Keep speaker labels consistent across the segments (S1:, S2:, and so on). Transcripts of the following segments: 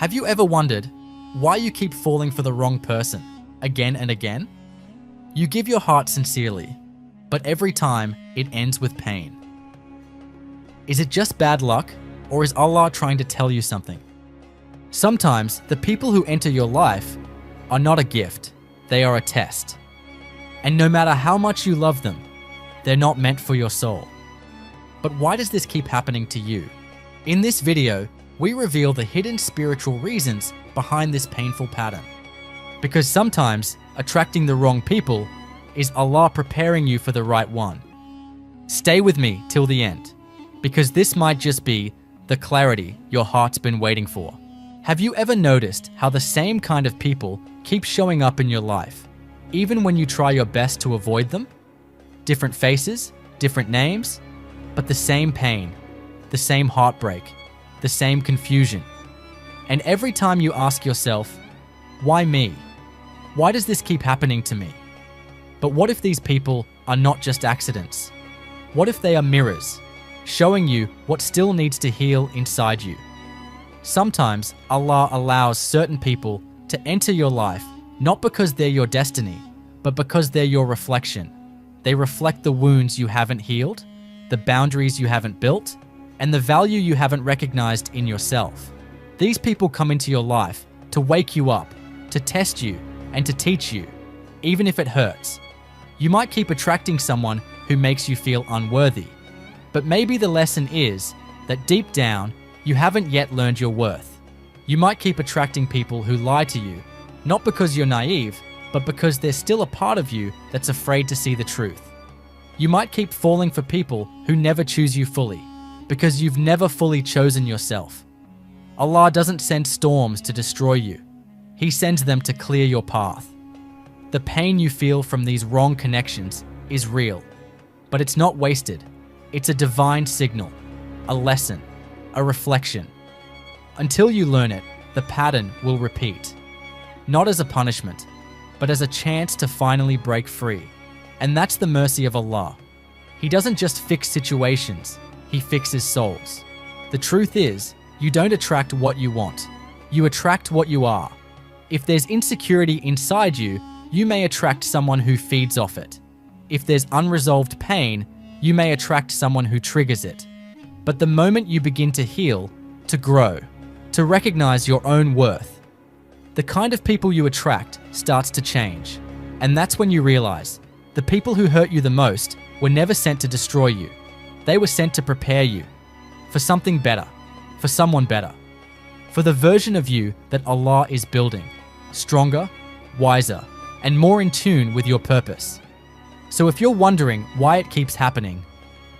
S1: Have you ever wondered why you keep falling for the wrong person again and again? You give your heart sincerely, but every time it ends with pain. Is it just bad luck, or is Allah trying to tell you something? Sometimes the people who enter your life are not a gift, they are a test. And no matter how much you love them, they're not meant for your soul. But why does this keep happening to you? In this video, we reveal the hidden spiritual reasons behind this painful pattern. Because sometimes attracting the wrong people is Allah preparing you for the right one. Stay with me till the end, because this might just be the clarity your heart's been waiting for. Have you ever noticed how the same kind of people keep showing up in your life, even when you try your best to avoid them? Different faces, different names, but the same pain, the same heartbreak, the same confusion. And every time you ask yourself, why me? Why does this keep happening to me? But what if these people are not just accidents? What if they are mirrors, showing you what still needs to heal inside you? Sometimes Allah allows certain people to enter your life not because they're your destiny, but because they're your reflection. They reflect the wounds you haven't healed, the boundaries you haven't built, and the value you haven't recognized in yourself. These people come into your life to wake you up, to test you, and to teach you, even if it hurts. You might keep attracting someone who makes you feel unworthy, but maybe the lesson is that deep down, you haven't yet learned your worth. You might keep attracting people who lie to you, not because you're naive, but because there's still a part of you that's afraid to see the truth. You might keep falling for people who never choose you fully, because you've never fully chosen yourself. Allah doesn't send storms to destroy you. He sends them to clear your path. The pain you feel from these wrong connections is real, but it's not wasted. It's a divine signal, a lesson, a reflection. Until you learn it, the pattern will repeat. Not as a punishment, but as a chance to finally break free. And that's the mercy of Allah. He doesn't just fix situations, He fixes souls. The truth is, you don't attract what you want. You attract what you are. If there's insecurity inside you, you may attract someone who feeds off it. If there's unresolved pain, you may attract someone who triggers it. But the moment you begin to heal, to grow, to recognize your own worth, the kind of people you attract starts to change. And that's when you realize the people who hurt you the most were never sent to destroy you. They were sent to prepare you for something better, for someone better, for the version of you that Allah is building, stronger, wiser, and more in tune with your purpose. So if you're wondering why it keeps happening,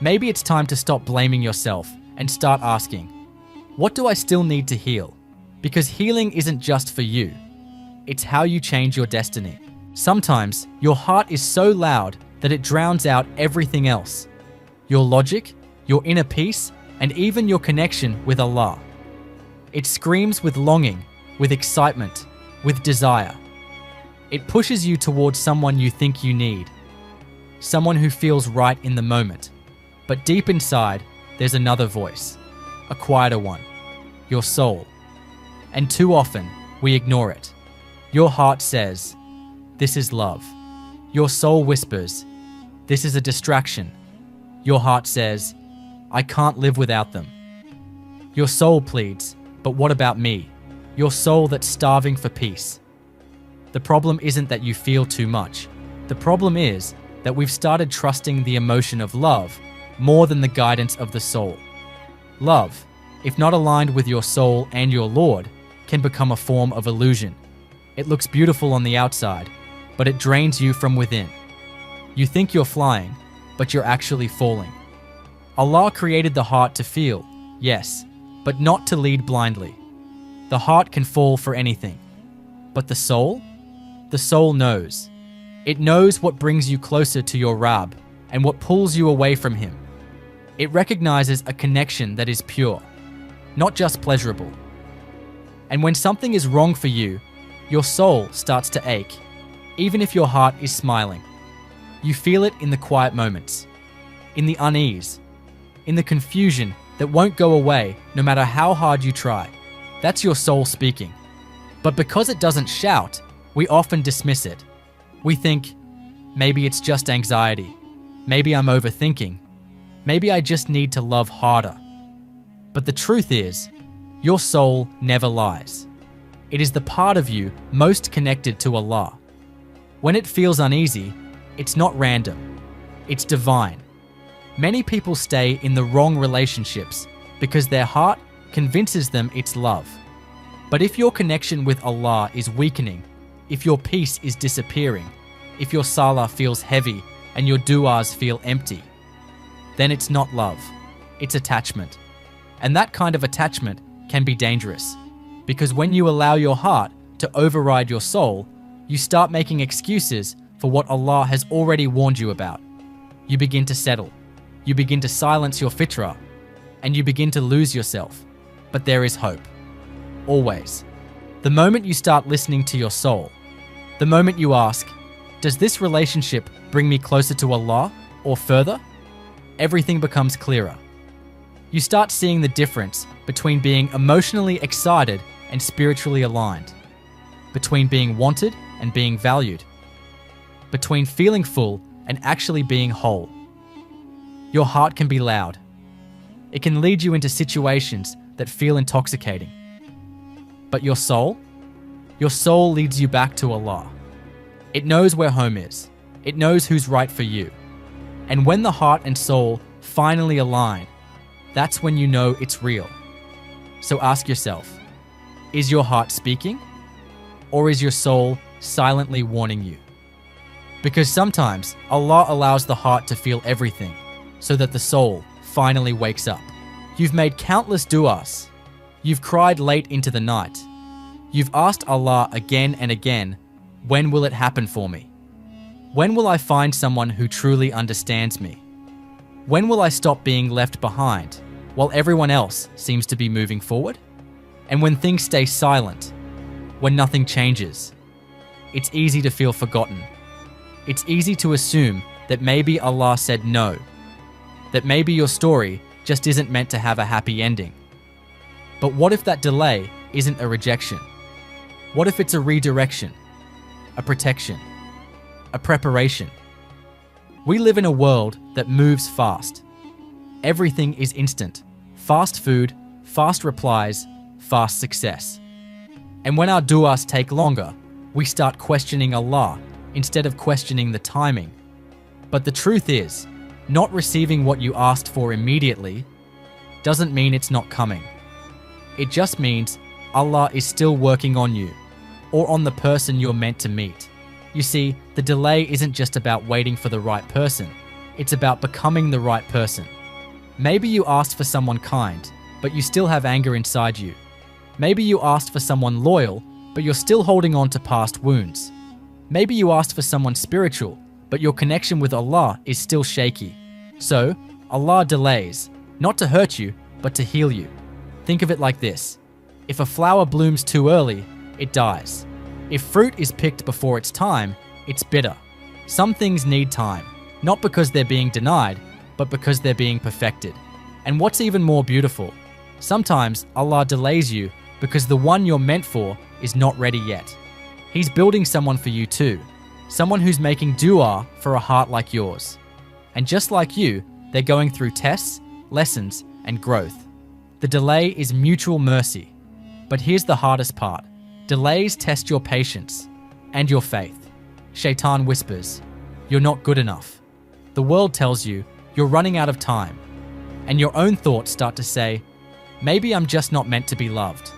S1: maybe it's time to stop blaming yourself and start asking, what do I still need to heal? Because healing isn't just for you. It's how you change your destiny. Sometimes your heart is so loud that it drowns out everything else. Your logic, your inner peace, and even your connection with Allah. It screams with longing, with excitement, with desire. It pushes you towards someone you think you need, someone who feels right in the moment. But deep inside, there's another voice, a quieter one, your soul. And too often, we ignore it. Your heart says, this is love. Your soul whispers, this is a distraction. Your heart says, I can't live without them. Your soul pleads, but what about me? Your soul that's starving for peace. The problem isn't that you feel too much. The problem is that we've started trusting the emotion of love more than the guidance of the soul. Love, if not aligned with your soul and your Lord, can become a form of illusion. It looks beautiful on the outside, but it drains you from within. You think you're flying, but you're actually falling. Allah created the heart to feel, yes, but not to lead blindly. The heart can fall for anything. But the soul? The soul knows. It knows what brings you closer to your Rabb and what pulls you away from Him. It recognizes a connection that is pure, not just pleasurable. And when something is wrong for you, your soul starts to ache, even if your heart is smiling. You feel it in the quiet moments, in the unease, in the confusion that won't go away no matter how hard you try. That's your soul speaking. But because it doesn't shout, we often dismiss it. We think, maybe it's just anxiety. Maybe I'm overthinking. Maybe I just need to love harder. But the truth is, your soul never lies. It is the part of you most connected to Allah. When it feels uneasy, it's not random. It's divine. Many people stay in the wrong relationships because their heart convinces them it's love. But if your connection with Allah is weakening, if your peace is disappearing, if your salah feels heavy and your du'as feel empty, then it's not love, it's attachment. And that kind of attachment can be dangerous, because when you allow your heart to override your soul, you start making excuses for what Allah has already warned you about. You begin to settle, you begin to silence your fitrah, and you begin to lose yourself. But there is hope. Always. The moment you start listening to your soul, the moment you ask, does this relationship bring me closer to Allah or further? Everything becomes clearer. You start seeing the difference between being emotionally excited and spiritually aligned, between being wanted and being valued, between feeling full and actually being whole. Your heart can be loud. It can lead you into situations that feel intoxicating. But your soul leads you back to Allah. It knows where home is. It knows who's right for you. And when the heart and soul finally align, that's when you know it's real. So ask yourself, is your heart speaking? Or is your soul silently warning you? Because sometimes Allah allows the heart to feel everything so that the soul finally wakes up. You've made countless du'as. You've cried late into the night. You've asked Allah again and again, when will it happen for me? When will I find someone who truly understands me? When will I stop being left behind while everyone else seems to be moving forward? And when things stay silent, when nothing changes, it's easy to feel forgotten. It's easy to assume that maybe Allah said no, that maybe your story just isn't meant to have a happy ending. But what if that delay isn't a rejection? What if it's a redirection, a protection, a preparation? We live in a world that moves fast. Everything is instant. Fast food, fast replies, fast success. And when our du'as take longer, we start questioning Allah instead of questioning the timing. But the truth is, not receiving what you asked for immediately doesn't mean it's not coming. It just means Allah is still working on you or on the person you're meant to meet. You see, the delay isn't just about waiting for the right person. It's about becoming the right person. Maybe you asked for someone kind, but you still have anger inside you. Maybe you asked for someone loyal, but you're still holding on to past wounds. Maybe you asked for someone spiritual, but your connection with Allah is still shaky. So, Allah delays, not to hurt you, but to heal you. Think of it like this. If a flower blooms too early, it dies. If fruit is picked before its time, it's bitter. Some things need time, not because they're being denied, but because they're being perfected. And what's even more beautiful, sometimes Allah delays you because the one you're meant for is not ready yet. He's building someone for you too, someone who's making du'a for a heart like yours. And just like you, they're going through tests, lessons, and growth. The delay is mutual mercy. But here's the hardest part. Delays test your patience and your faith. Shaitan whispers, you're not good enough. The world tells you you're running out of time. And your own thoughts start to say, maybe I'm just not meant to be loved.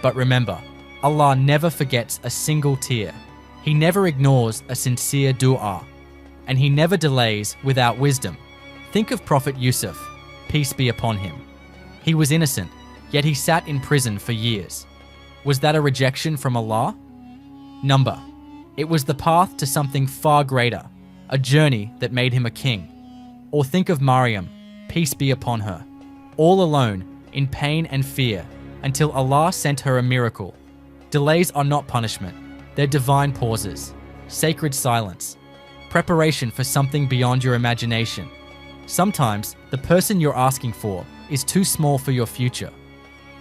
S1: But remember, Allah never forgets a single tear. He never ignores a sincere du'a. And He never delays without wisdom. Think of Prophet Yusuf, peace be upon him. He was innocent, yet he sat in prison for years. Was that a rejection from Allah? Number. It was the path to something far greater, a journey that made him a king. Or think of Maryam, peace be upon her, all alone, in pain and fear, until Allah sent her a miracle. Delays are not punishment, they're divine pauses, sacred silence, preparation for something beyond your imagination. Sometimes, the person you're asking for is too small for your future.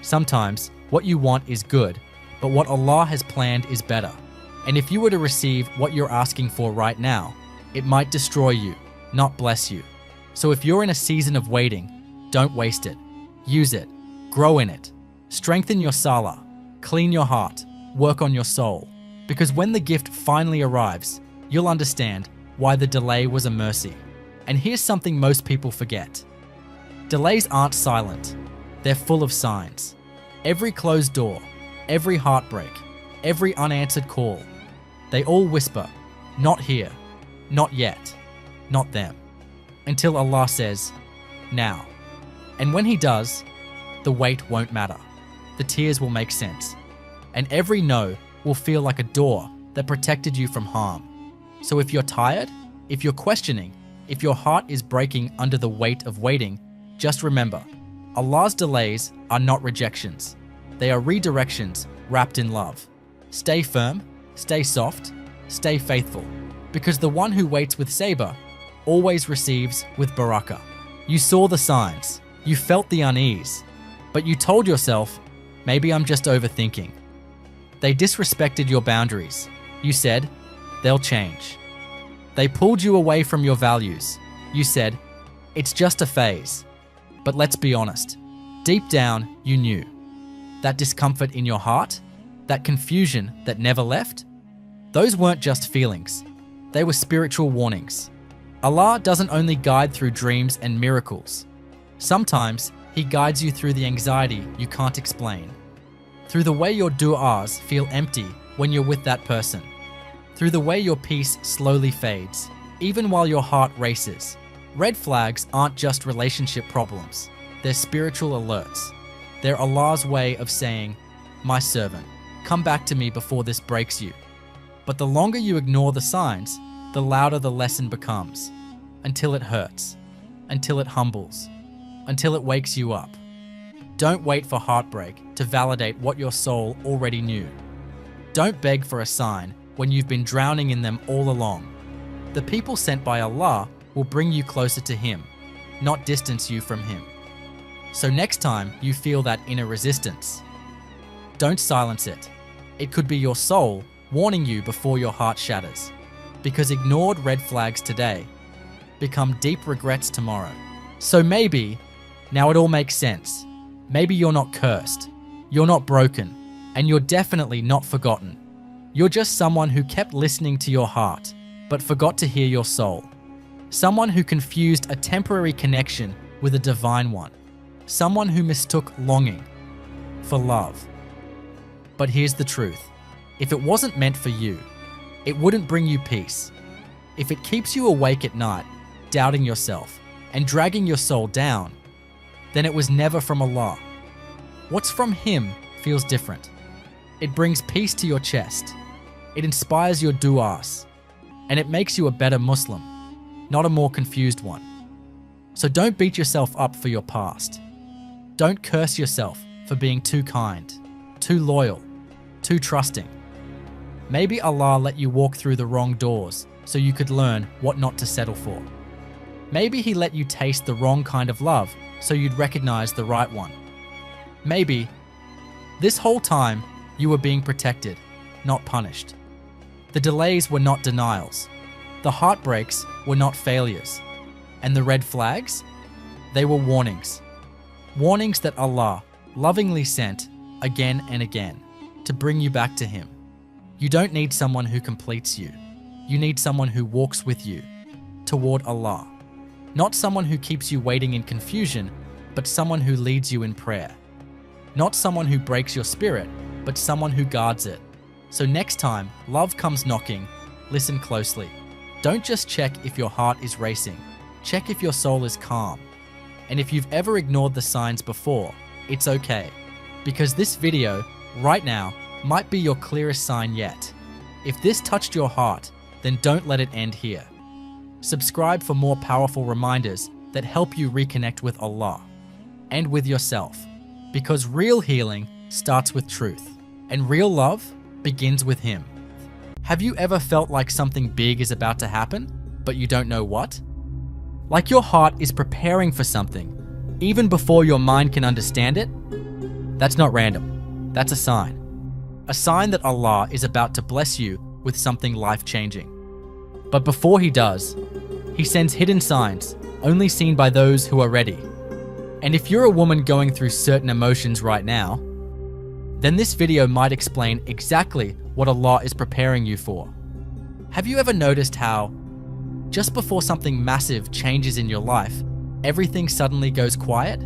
S1: Sometimes, What you want is good, but what Allah has planned is better. And if you were to receive what you're asking for right now, it might destroy you, not bless you. So if you're in a season of waiting, don't waste it. Use it. Grow in it. Strengthen your salah. Clean your heart. Work on your soul. Because when the gift finally arrives, you'll understand why the delay was a mercy. And here's something most people forget. Delays aren't silent. They're full of signs. Every closed door, every heartbreak, every unanswered call, they all whisper, not here, not yet, not them, until Allah says, now. And when He does, the wait won't matter. The tears will make sense. And every no will feel like a door that protected you from harm. So if you're tired, if you're questioning, if your heart is breaking under the weight of waiting, just remember, Allah's delays are not rejections. They are redirections wrapped in love. Stay firm, stay soft, stay faithful, because the one who waits with sabr always receives with barakah. You saw the signs, you felt the unease, but you told yourself, maybe I'm just overthinking. They disrespected your boundaries. You said, they'll change. They pulled you away from your values. You said, it's just a phase. But let's be honest, deep down you knew. That discomfort in your heart, that confusion that never left, those weren't just feelings. They were spiritual warnings. Allah doesn't only guide through dreams and miracles. Sometimes He guides you through the anxiety you can't explain. Through the way your du'as feel empty when you're with that person. Through the way your peace slowly fades, even while your heart races. Red flags aren't just relationship problems. They're spiritual alerts. They're Allah's way of saying, my servant, come back to me before this breaks you. But the longer you ignore the signs, the louder the lesson becomes, until it hurts, until it humbles, until it wakes you up. Don't wait for heartbreak to validate what your soul already knew. Don't beg for a sign when you've been drowning in them all along. The people sent by Allah will bring you closer to Him, not distance you from Him. So next time you feel that inner resistance, don't silence it. It could be your soul warning you before your heart shatters. Because ignored red flags today become deep regrets tomorrow. So maybe, now it all makes sense. Maybe you're not cursed, you're not broken, and you're definitely not forgotten. You're just someone who kept listening to your heart, but forgot to hear your soul. Someone who confused a temporary connection with a divine one. Someone who mistook longing for love. But here's the truth. If it wasn't meant for you, it wouldn't bring you peace. If it keeps you awake at night, doubting yourself and dragging your soul down, then it was never from Allah. What's from Him feels different. It brings peace to your chest. It inspires your du'as. And it makes you a better Muslim, not a more confused one. So don't beat yourself up for your past. Don't curse yourself for being too kind, too loyal, too trusting. Maybe Allah let you walk through the wrong doors so you could learn what not to settle for. Maybe He let you taste the wrong kind of love so you'd recognize the right one. Maybe this whole time you were being protected, not punished. The delays were not denials. The heartbreaks were not failures. And the red flags? They were warnings. Warnings that Allah lovingly sent again and again to bring you back to Him. You don't need someone who completes you. You need someone who walks with you toward Allah. Not someone who keeps you waiting in confusion, but someone who leads you in prayer. Not someone who breaks your spirit, but someone who guards it. So next time love comes knocking, listen closely. Don't just check if your heart is racing. Check if your soul is calm. And if you've ever ignored the signs before, it's okay. Because this video, right now, might be your clearest sign yet. If this touched your heart, then don't let it end here. Subscribe for more powerful reminders that help you reconnect with Allah and with yourself. Because real healing starts with truth, and real love begins with Him. Have you ever felt like something big is about to happen, but you don't know what? Like your heart is preparing for something, even before your mind can understand it? That's not random. That's a sign. A sign that Allah is about to bless you with something life-changing. But before He does, He sends hidden signs only seen by those who are ready. And if you're a woman going through certain emotions right now, then this video might explain exactly what Allah is preparing you for. Have you ever noticed how, just before something massive changes in your life, everything suddenly goes quiet?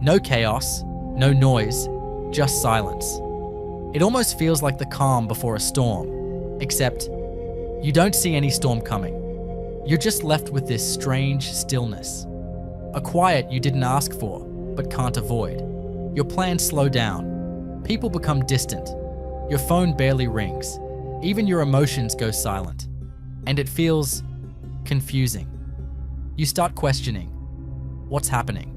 S1: No chaos, no noise, just silence. It almost feels like the calm before a storm, except you don't see any storm coming. You're just left with this strange stillness. A quiet you didn't ask for, but can't avoid. Your plans slow down. People become distant. Your phone barely rings. Even your emotions go silent. And it feels confusing. You start questioning, what's happening?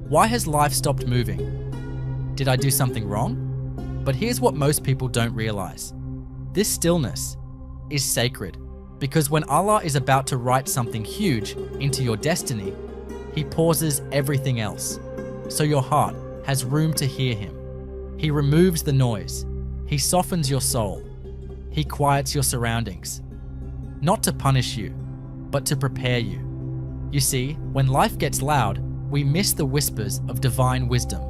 S1: Why has life stopped moving? Did I do something wrong? But here's what most people don't realize. This stillness is sacred, because when Allah is about to write something huge into your destiny, He pauses everything else, so your heart has room to hear Him. He removes the noise. He softens your soul. He quiets your surroundings. Not to punish you, but to prepare you. You see, when life gets loud, we miss the whispers of divine wisdom.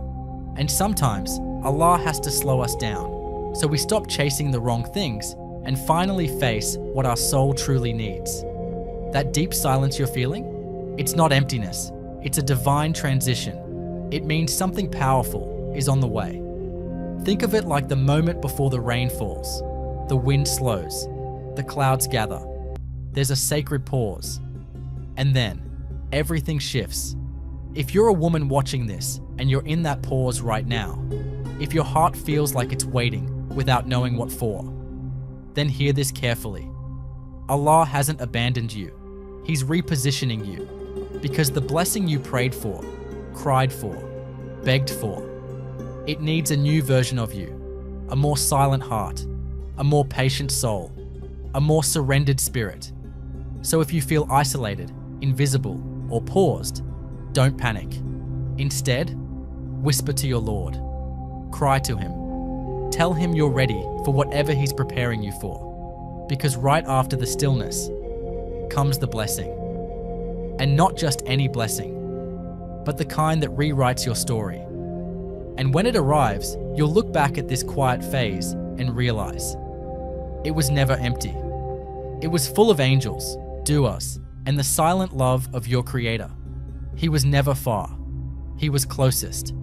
S1: And sometimes Allah has to slow us down, so we stop chasing the wrong things and finally face what our soul truly needs. That deep silence you're feeling? It's not emptiness. It's a divine transition. It means something powerful is on the way. Think of it like the moment before the rain falls. The wind slows. The clouds gather. There's a sacred pause. And then, everything shifts. If you're a woman watching this and you're in that pause right now, if your heart feels like it's waiting without knowing what for, then hear this carefully. Allah hasn't abandoned you. He's repositioning you, because the blessing you prayed for, cried for, begged for, it needs a new version of you, a more silent heart, a more patient soul, a more surrendered spirit. So if you feel isolated, invisible, or paused, don't panic. Instead, whisper to your Lord. Cry to Him. Tell Him you're ready for whatever He's preparing you for. Because right after the stillness comes the blessing. And not just any blessing, but the kind that rewrites your story. And when it arrives, you'll look back at this quiet phase and realize it was never empty. It was full of angels, du'as, and the silent love of your Creator. He was never far. He was closest.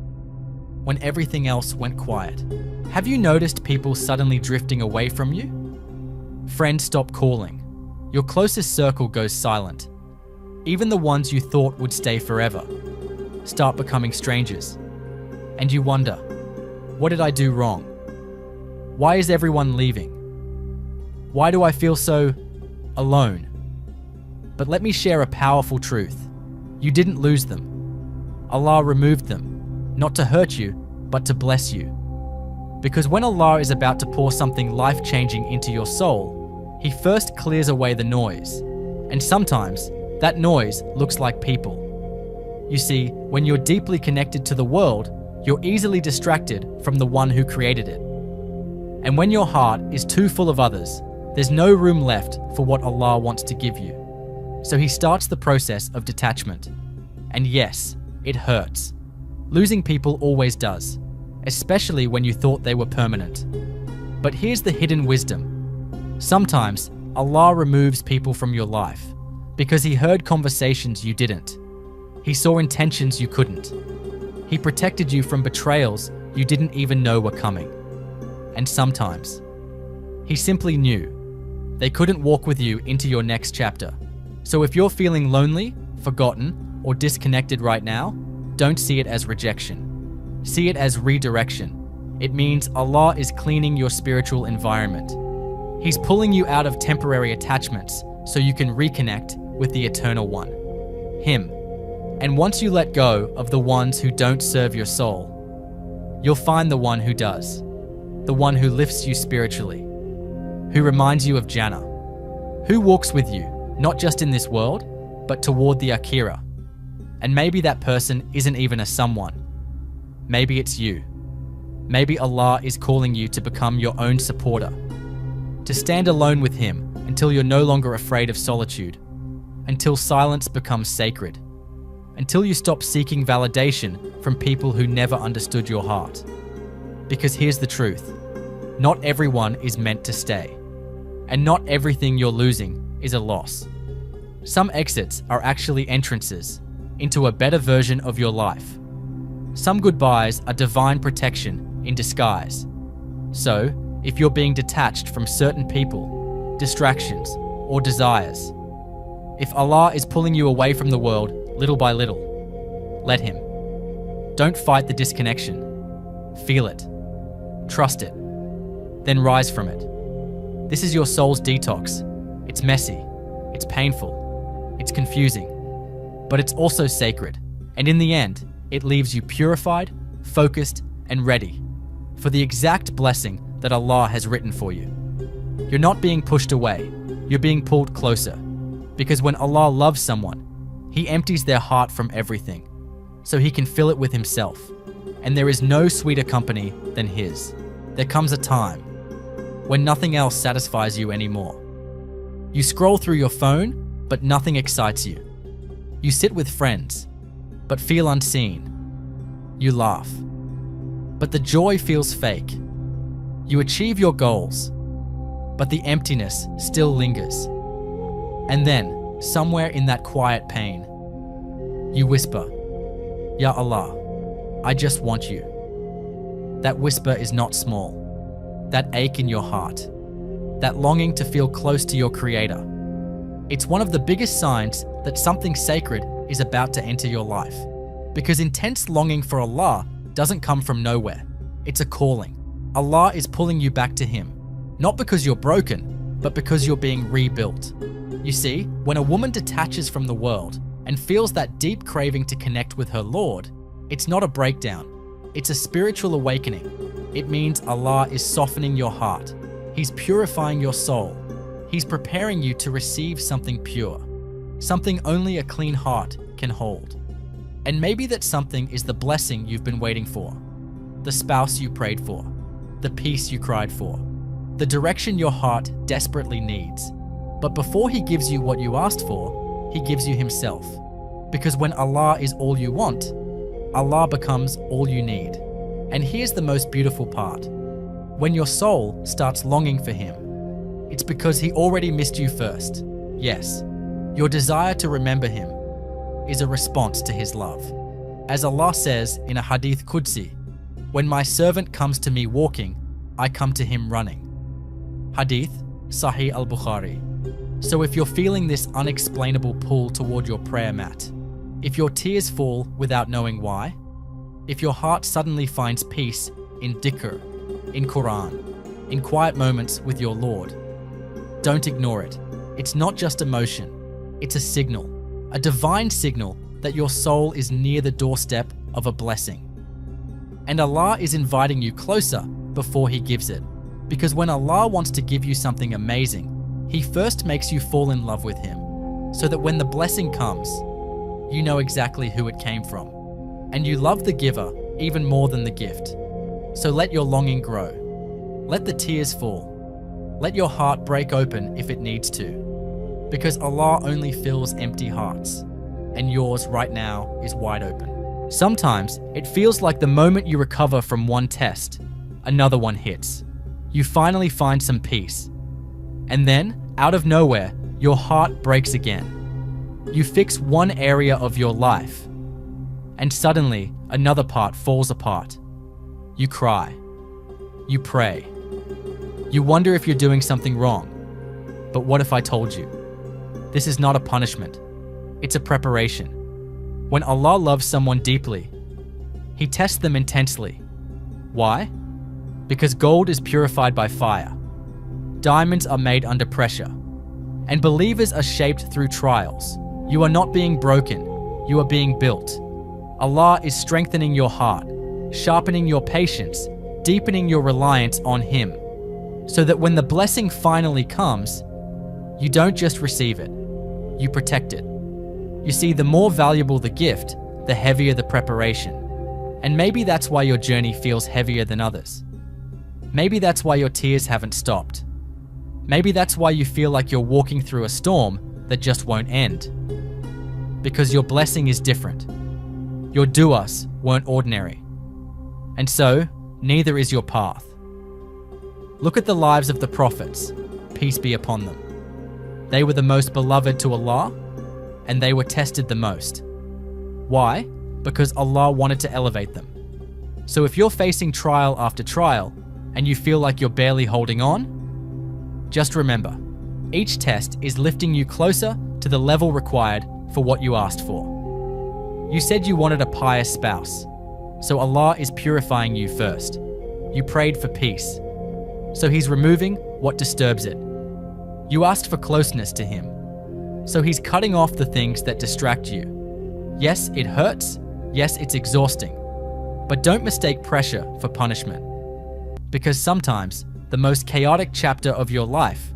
S1: When everything else went quiet. Have you noticed people suddenly drifting away from you? Friends stop calling. Your closest circle goes silent. Even the ones you thought would stay forever start becoming strangers. And you wonder, what did I do wrong? Why is everyone leaving? Why do I feel so alone? But let me share a powerful truth. You didn't lose them. Allah removed them, not to hurt you, but to bless you. Because when Allah is about to pour something life-changing into your soul, He first clears away the noise. And sometimes, that noise looks like people. You see, when you're deeply connected to the world, you're easily distracted from the one who created it. And when your heart is too full of others, there's no room left for what Allah wants to give you. So He starts the process of detachment. And yes, it hurts. Losing people always does, especially when you thought they were permanent. But here's the hidden wisdom. Sometimes Allah removes people from your life because He heard conversations you didn't. He saw intentions you couldn't. He protected you from betrayals you didn't even know were coming. And sometimes, He simply knew they couldn't walk with you into your next chapter. So if you're feeling lonely, forgotten, or disconnected right now, don't see it as rejection. See it as redirection. It means Allah is cleaning your spiritual environment. He's pulling you out of temporary attachments so you can reconnect with the Eternal One, Him. And once you let go of the ones who don't serve your soul, you'll find the one who does, the one who lifts you spiritually, who reminds you of Jannah, who walks with you, not just in this world, but toward the Akhirah. And maybe that person isn't even a someone. Maybe it's you. Maybe Allah is calling you to become your own supporter, to stand alone with Him until you're no longer afraid of solitude, until silence becomes sacred, until you stop seeking validation from people who never understood your heart. Because here's the truth, not everyone is meant to stay, and not everything you're losing is a loss. Some exits are actually entrances into a better version of your life. Some goodbyes are divine protection in disguise. So, if you're being detached from certain people, distractions, or desires, if Allah is pulling you away from the world little by little, let Him. Don't fight the disconnection. Feel it. Trust it. Then rise from it. This is your soul's detox. It's messy. It's painful. It's confusing. But it's also sacred. And in the end, it leaves you purified, focused, and ready for the exact blessing that Allah has written for you. You're not being pushed away. You're being pulled closer. Because when Allah loves someone, He empties their heart from everything, so He can fill it with Himself. And there is no sweeter company than His. There comes a time when nothing else satisfies you anymore. You scroll through your phone, but nothing excites you. You sit with friends, but feel unseen. You laugh, but the joy feels fake. You achieve your goals, but the emptiness still lingers. And then, somewhere in that quiet pain, you whisper, Ya Allah, I just want you. That whisper is not small. That ache in your heart, that longing to feel close to your Creator. It's one of the biggest signs that something sacred is about to enter your life. Because intense longing for Allah doesn't come from nowhere. It's a calling. Allah is pulling you back to Him, not because you're broken, but because you're being rebuilt. You see, when a woman detaches from the world and feels that deep craving to connect with her Lord, it's not a breakdown. It's a spiritual awakening. It means Allah is softening your heart. He's purifying your soul. He's preparing you to receive something pure, something only a clean heart can hold. And maybe that something is the blessing you've been waiting for, the spouse you prayed for, the peace you cried for, the direction your heart desperately needs. But before He gives you what you asked for, He gives you Himself. Because when Allah is all you want, Allah becomes all you need. And here's the most beautiful part. When your soul starts longing for Him, it's because He already missed you first. Yes, your desire to remember Him is a response to His love. As Allah says in a Hadith Qudsi, when my servant comes to me walking, I come to him running. Hadith, Sahih al-Bukhari. So if you're feeling this unexplainable pull toward your prayer mat, if your tears fall without knowing why, if your heart suddenly finds peace in dhikr, in Qur'an, in quiet moments with your Lord, don't ignore it. It's not just emotion, it's a signal, a divine signal that your soul is near the doorstep of a blessing. And Allah is inviting you closer before He gives it. Because when Allah wants to give you something amazing, He first makes you fall in love with Him, so that when the blessing comes, you know exactly who it came from. And you love the giver even more than the gift. So let your longing grow. Let the tears fall. Let your heart break open if it needs to. Because Allah only fills empty hearts, and yours right now is wide open. Sometimes it feels like the moment you recover from one test, another one hits. You finally find some peace. And then, out of nowhere, your heart breaks again. You fix one area of your life, and suddenly another part falls apart. You cry. You pray. You wonder if you're doing something wrong. But what if I told you? This is not a punishment. It's a preparation. When Allah loves someone deeply, He tests them intensely. Why? Because gold is purified by fire. Diamonds are made under pressure. And believers are shaped through trials. You are not being broken. You are being built. Allah is strengthening your heart, sharpening your patience, deepening your reliance on Him, so that when the blessing finally comes, you don't just receive it, you protect it. You see, the more valuable the gift, the heavier the preparation. And maybe that's why your journey feels heavier than others. Maybe that's why your tears haven't stopped. Maybe that's why you feel like you're walking through a storm that just won't end. Because your blessing is different. Your du'as weren't ordinary. And so, neither is your path. Look at the lives of the prophets, peace be upon them. They were the most beloved to Allah, and they were tested the most. Why? Because Allah wanted to elevate them. So if you're facing trial after trial, and you feel like you're barely holding on, just remember, each test is lifting you closer to the level required for what you asked for. You said you wanted a pious spouse, so Allah is purifying you first. You prayed for peace, so He's removing what disturbs it. You asked for closeness to Him, so He's cutting off the things that distract you. Yes, it hurts. Yes, it's exhausting. But don't mistake pressure for punishment. Because sometimes the most chaotic chapter of your life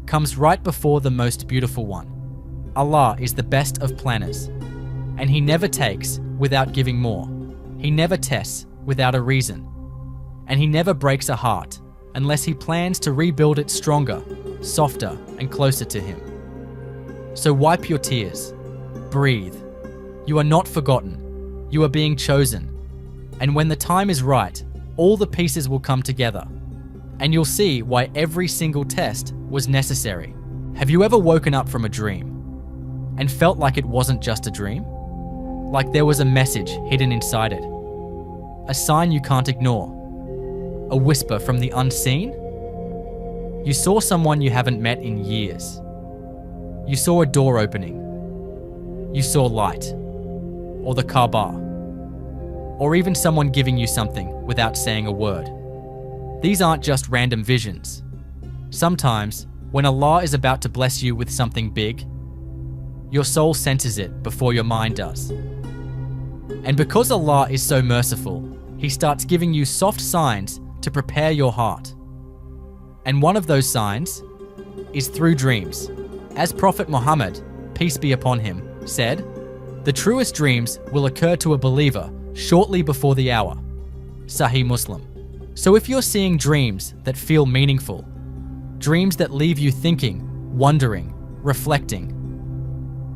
S1: comes right before the most beautiful one. Allah is the best of planners, and He never takes without giving more. He never tests without a reason, and He never breaks a heart unless He plans to rebuild it stronger, softer, and closer to Him. So wipe your tears. Breathe. You are not forgotten. You are being chosen. And when the time is right, all the pieces will come together, and you'll see why every single test was necessary. Have you ever woken up from a dream and felt like it wasn't just a dream? Like there was a message hidden inside it, a sign you can't ignore, a whisper from the unseen? You saw someone you haven't met in years. You saw a door opening. You saw light, or the Kaaba, or even someone giving you something without saying a word. These aren't just random visions. Sometimes, when Allah is about to bless you with something big, your soul senses it before your mind does. And because Allah is so merciful, He starts giving you soft signs to prepare your heart. And one of those signs is through dreams. As Prophet Muhammad, peace be upon him, said, "The truest dreams will occur to a believer shortly before the hour." Sahih Muslim. So if you're seeing dreams that feel meaningful, dreams that leave you thinking, wondering, reflecting,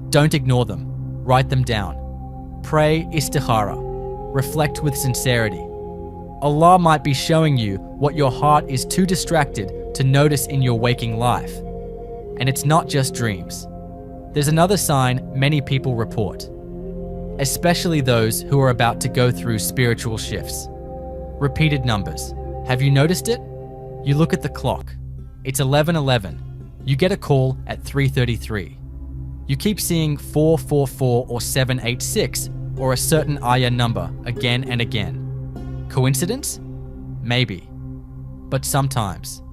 S1: don't ignore them. Write them down. Pray istikhara. Reflect with sincerity. Allah might be showing you what your heart is too distracted to notice in your waking life. And it's not just dreams. There's another sign many people report, especially those who are about to go through spiritual shifts. Repeated numbers. Have you noticed it? You look at the clock. It's 11:11. You get a call at 3:33. You keep seeing 444 or 786 or a certain ayah number again and again. Coincidence? Maybe. But sometimes,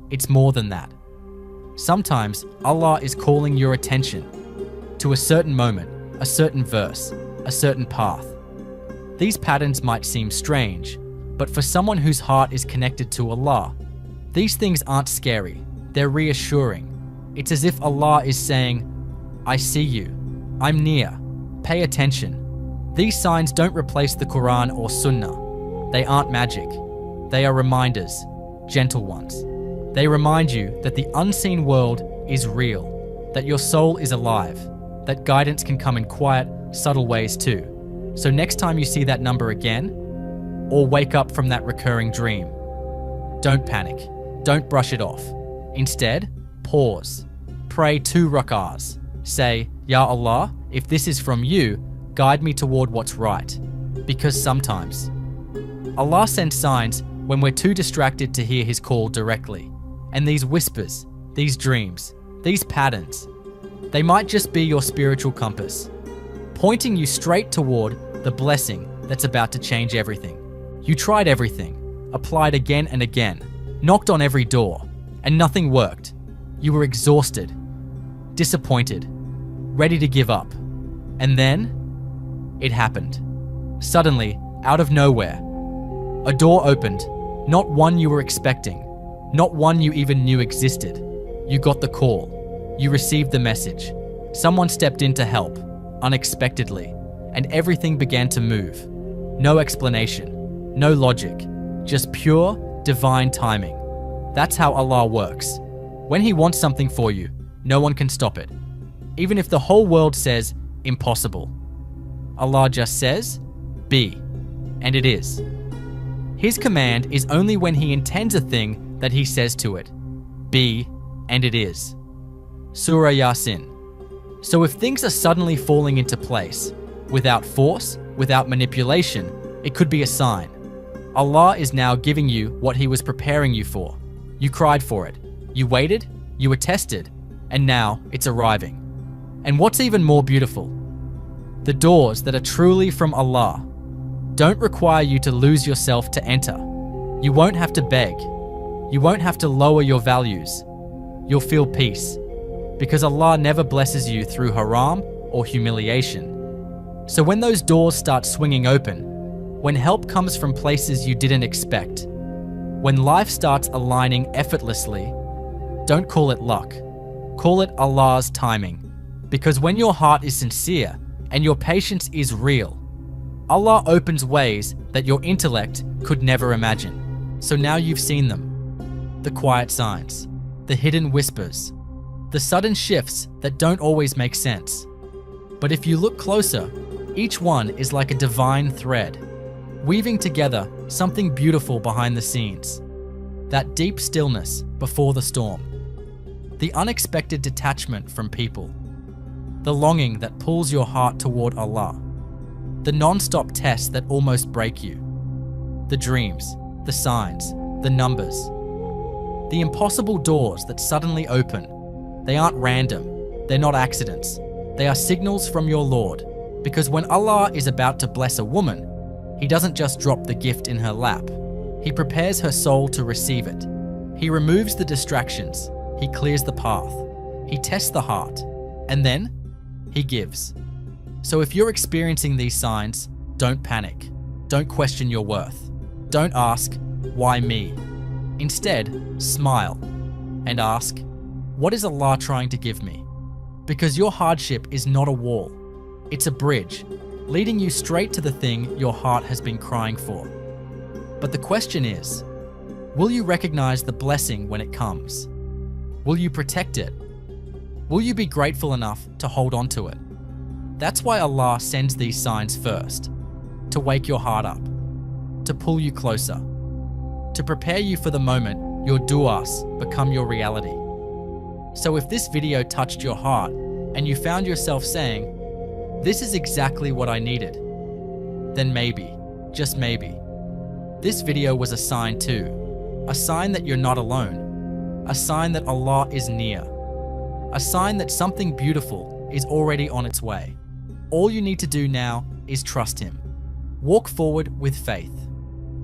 S1: it's more than that. Sometimes Allah is calling your attention to a certain moment, a certain verse, a certain path. These patterns might seem strange, but for someone whose heart is connected to Allah, these things aren't scary, they're reassuring. It's as if Allah is saying, "I see you, I'm near, pay attention." These signs don't replace the Qur'an or Sunnah. They aren't magic. They are reminders, gentle ones. They remind you that the unseen world is real, that your soul is alive, that guidance can come in quiet, subtle ways too. So next time you see that number again, or wake up from that recurring dream, don't panic. Don't brush it off. Instead, pause. Pray 2 rak'ahs. Say, "Ya Allah, if this is from you, guide me toward what's right." Because sometimes Allah sends signs when we're too distracted to hear His call directly. And these whispers, these dreams, these patterns, they might just be your spiritual compass, pointing you straight toward the blessing that's about to change everything. You tried everything, applied again and again, knocked on every door, and nothing worked. You were exhausted, disappointed, ready to give up. And then, it happened. Suddenly, out of nowhere, a door opened, not one you were expecting, not one you even knew existed. You got the call. You received the message. Someone stepped in to help, unexpectedly, and everything began to move. No explanation, no logic, just pure, divine timing. That's how Allah works. When He wants something for you, no one can stop it. Even if the whole world says, impossible. Allah just says, be, and it is. His command is only when He intends a thing that He says to it, be, and it is. Surah Yasin. So if things are suddenly falling into place, without force, without manipulation, it could be a sign. Allah is now giving you what He was preparing you for. You cried for it. You waited, you were tested, and now it's arriving. And what's even more beautiful, the doors that are truly from Allah don't require you to lose yourself to enter. You won't have to beg. You won't have to lower your values. You'll feel peace, because Allah never blesses you through haram or humiliation. So when those doors start swinging open, when help comes from places you didn't expect, when life starts aligning effortlessly, don't call it luck. Call it Allah's timing. Because when your heart is sincere and your patience is real, Allah opens ways that your intellect could never imagine. So now you've seen them. The quiet signs, the hidden whispers, the sudden shifts that don't always make sense. But if you look closer, each one is like a divine thread, weaving together something beautiful behind the scenes. That deep stillness before the storm. The unexpected detachment from people. The longing that pulls your heart toward Allah. The non-stop tests that almost break you. The dreams, the signs, the numbers. The impossible doors that suddenly open. They aren't random. They're not accidents. They are signals from your Lord. Because when Allah is about to bless a woman, He doesn't just drop the gift in her lap. He prepares her soul to receive it. He removes the distractions. He clears the path. He tests the heart. And then, He gives. So if you're experiencing these signs, don't panic. Don't question your worth. Don't ask, why me? Instead, smile and ask, what is Allah trying to give me? Because your hardship is not a wall. It's a bridge, leading you straight to the thing your heart has been crying for. But the question is, will you recognize the blessing when it comes? Will you protect it? Will you be grateful enough to hold on to it? That's why Allah sends these signs first, to wake your heart up, to pull you closer, to prepare you for the moment your du'as become your reality. So if this video touched your heart and you found yourself saying, this is exactly what I needed, then maybe, just maybe, this video was a sign too. A sign that you're not alone. A sign that Allah is near. A sign that something beautiful is already on its way. All you need to do now is trust Him. Walk forward with faith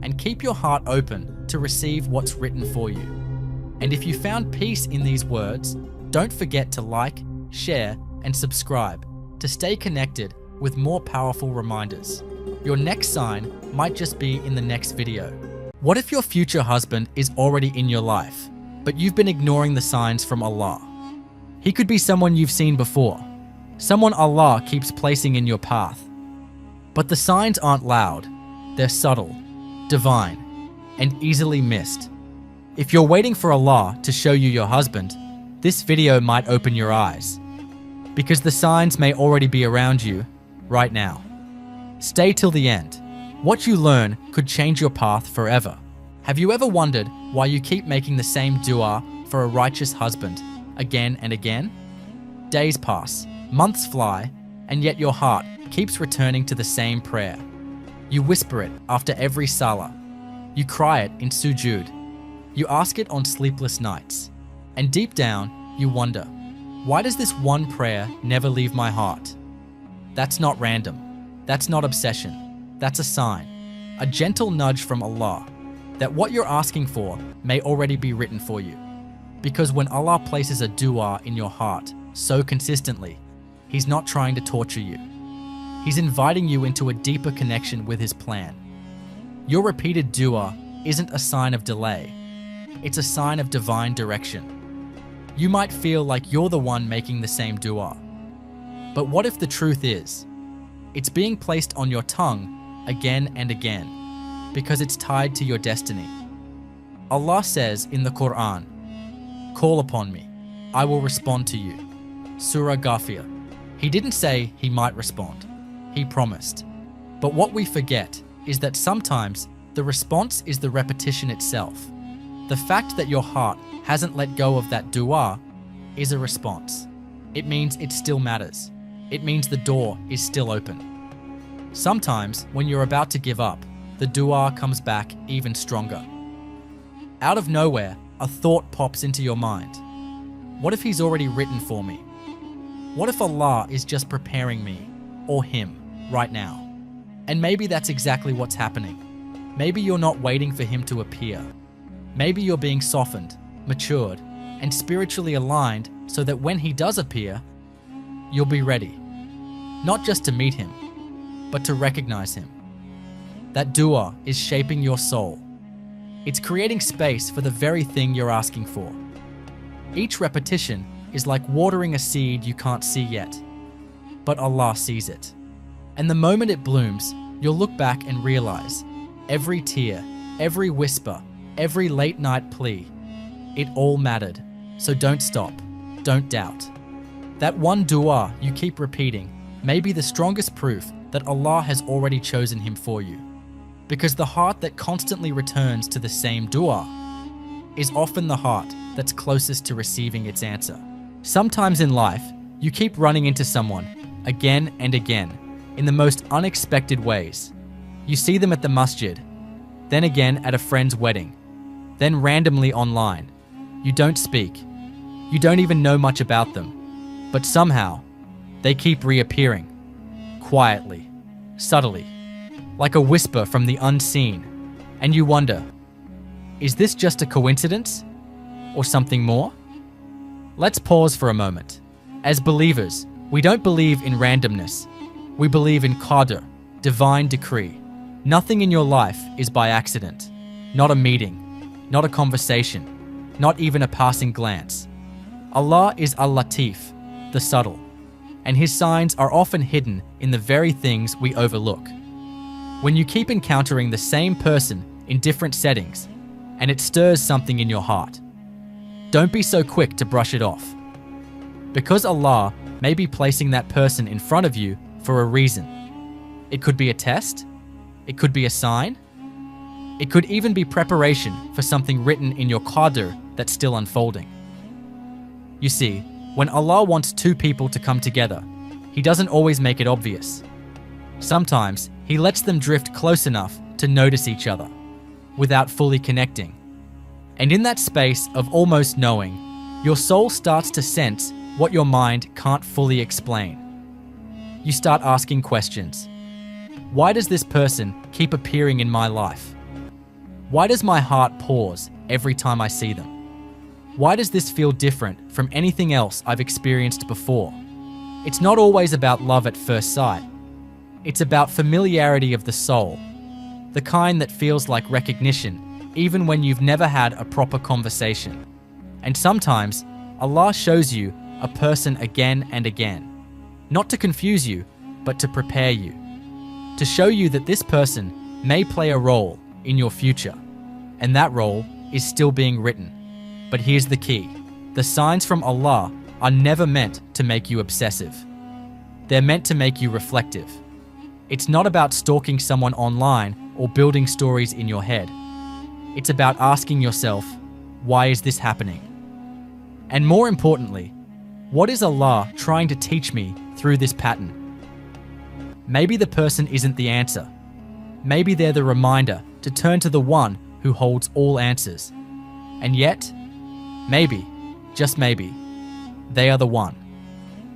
S1: and keep your heart open to receive what's written for you. And if you found peace in these words, don't forget to like, share, and subscribe to stay connected with more powerful reminders. Your next sign might just be in the next video. What if your future husband is already in your life, but you've been ignoring the signs from Allah? He could be someone you've seen before, someone Allah keeps placing in your path. But the signs aren't loud, they're subtle, divine, and easily missed. If you're waiting for Allah to show you your husband, this video might open your eyes, because the signs may already be around you right now. Stay till the end. What you learn could change your path forever. Have you ever wondered why you keep making the same dua for a righteous husband again and again? Days pass, months fly, and yet your heart keeps returning to the same prayer. You whisper it after every salah. You cry it in sujood. You ask it on sleepless nights. And deep down, you wonder, why does this one prayer never leave my heart? That's not random. That's not obsession. That's a sign, a gentle nudge from Allah, that what you're asking for may already be written for you. Because when Allah places a dua in your heart so consistently, He's not trying to torture you. He's inviting you into a deeper connection with His plan. Your repeated dua isn't a sign of delay. It's a sign of divine direction. You might feel like you're the one making the same dua. But what if the truth is, it's being placed on your tongue again and again, because it's tied to your destiny. Allah says in the Qur'an, "Call upon me, I will respond to you." Surah Ghafir. He didn't say he might respond. He promised. But what we forget is that sometimes the response is the repetition itself. The fact that your heart hasn't let go of that dua is a response. It means it still matters. It means the door is still open. Sometimes, when you're about to give up, the dua comes back even stronger. Out of nowhere, a thought pops into your mind. What if he's already written for me? What if Allah is just preparing me, or him, right now? And maybe that's exactly what's happening. Maybe you're not waiting for him to appear. Maybe you're being softened, matured, and spiritually aligned so that when he does appear, you'll be ready. Not just to meet him, but to recognize him. That dua is shaping your soul. It's creating space for the very thing you're asking for. Each repetition is like watering a seed you can't see yet, but Allah sees it. And the moment it blooms, you'll look back and realize every tear, every whisper, every late night plea, it all mattered. So don't stop, don't doubt. That one dua you keep repeating may be the strongest proof that Allah has already chosen him for you. Because the heart that constantly returns to the same dua is often the heart that's closest to receiving its answer. Sometimes in life, you keep running into someone again and again in the most unexpected ways. You see them at the masjid, then again at a friend's wedding, then randomly online. You don't speak. You don't even know much about them, but somehow they keep reappearing, quietly, subtly, like a whisper from the unseen, and you wonder, is this just a coincidence or something more? Let's pause for a moment. As believers, we don't believe in randomness. We believe in qadr, divine decree. Nothing in your life is by accident. Not a meeting, not a conversation, not even a passing glance. Allah is Al-Latif, the subtle, and his signs are often hidden in the very things we overlook. When you keep encountering the same person in different settings, and it stirs something in your heart, don't be so quick to brush it off. Because Allah may be placing that person in front of you for a reason. It could be a test, it could be a sign, it could even be preparation for something written in your qadr that's still unfolding. You see, when Allah wants two people to come together, He doesn't always make it obvious. Sometimes He lets them drift close enough to notice each other, without fully connecting. And in that space of almost knowing, your soul starts to sense what your mind can't fully explain. You start asking questions. Why does this person keep appearing in my life? Why does my heart pause every time I see them? Why does this feel different from anything else I've experienced before? It's not always about love at first sight. It's about familiarity of the soul, the kind that feels like recognition even when you've never had a proper conversation. And sometimes Allah shows you a person again and again, not to confuse you, but to prepare you, to show you that this person may play a role in your future, and that role is still being written. But here's the key. The signs from Allah are never meant to make you obsessive. They're meant to make you reflective. It's not about stalking someone online or building stories in your head. It's about asking yourself, why is this happening? And more importantly, what is Allah trying to teach me through this pattern? Maybe the person isn't the answer. Maybe they're the reminder to turn to the one who holds all answers. And yet, maybe, just maybe, they are the one.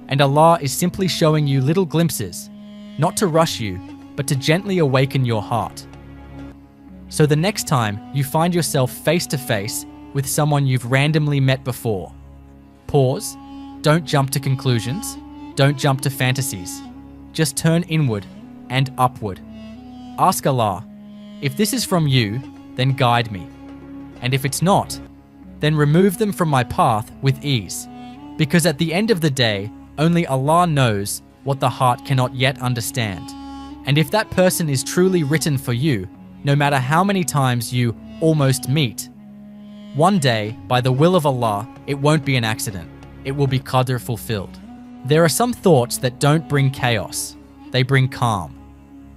S1: And Allah is simply showing you little glimpses, not to rush you, but to gently awaken your heart. So the next time you find yourself face to face with someone you've randomly met before, pause, don't jump to conclusions, don't jump to fantasies. Just turn inward and upward. Ask Allah, if this is from you, then guide me. And if it's not, then remove them from my path with ease. Because at the end of the day, only Allah knows what the heart cannot yet understand. And if that person is truly written for you, no matter how many times you almost meet, one day, by the will of Allah, it won't be an accident. It will be qadr fulfilled. There are some thoughts that don't bring chaos. They bring calm.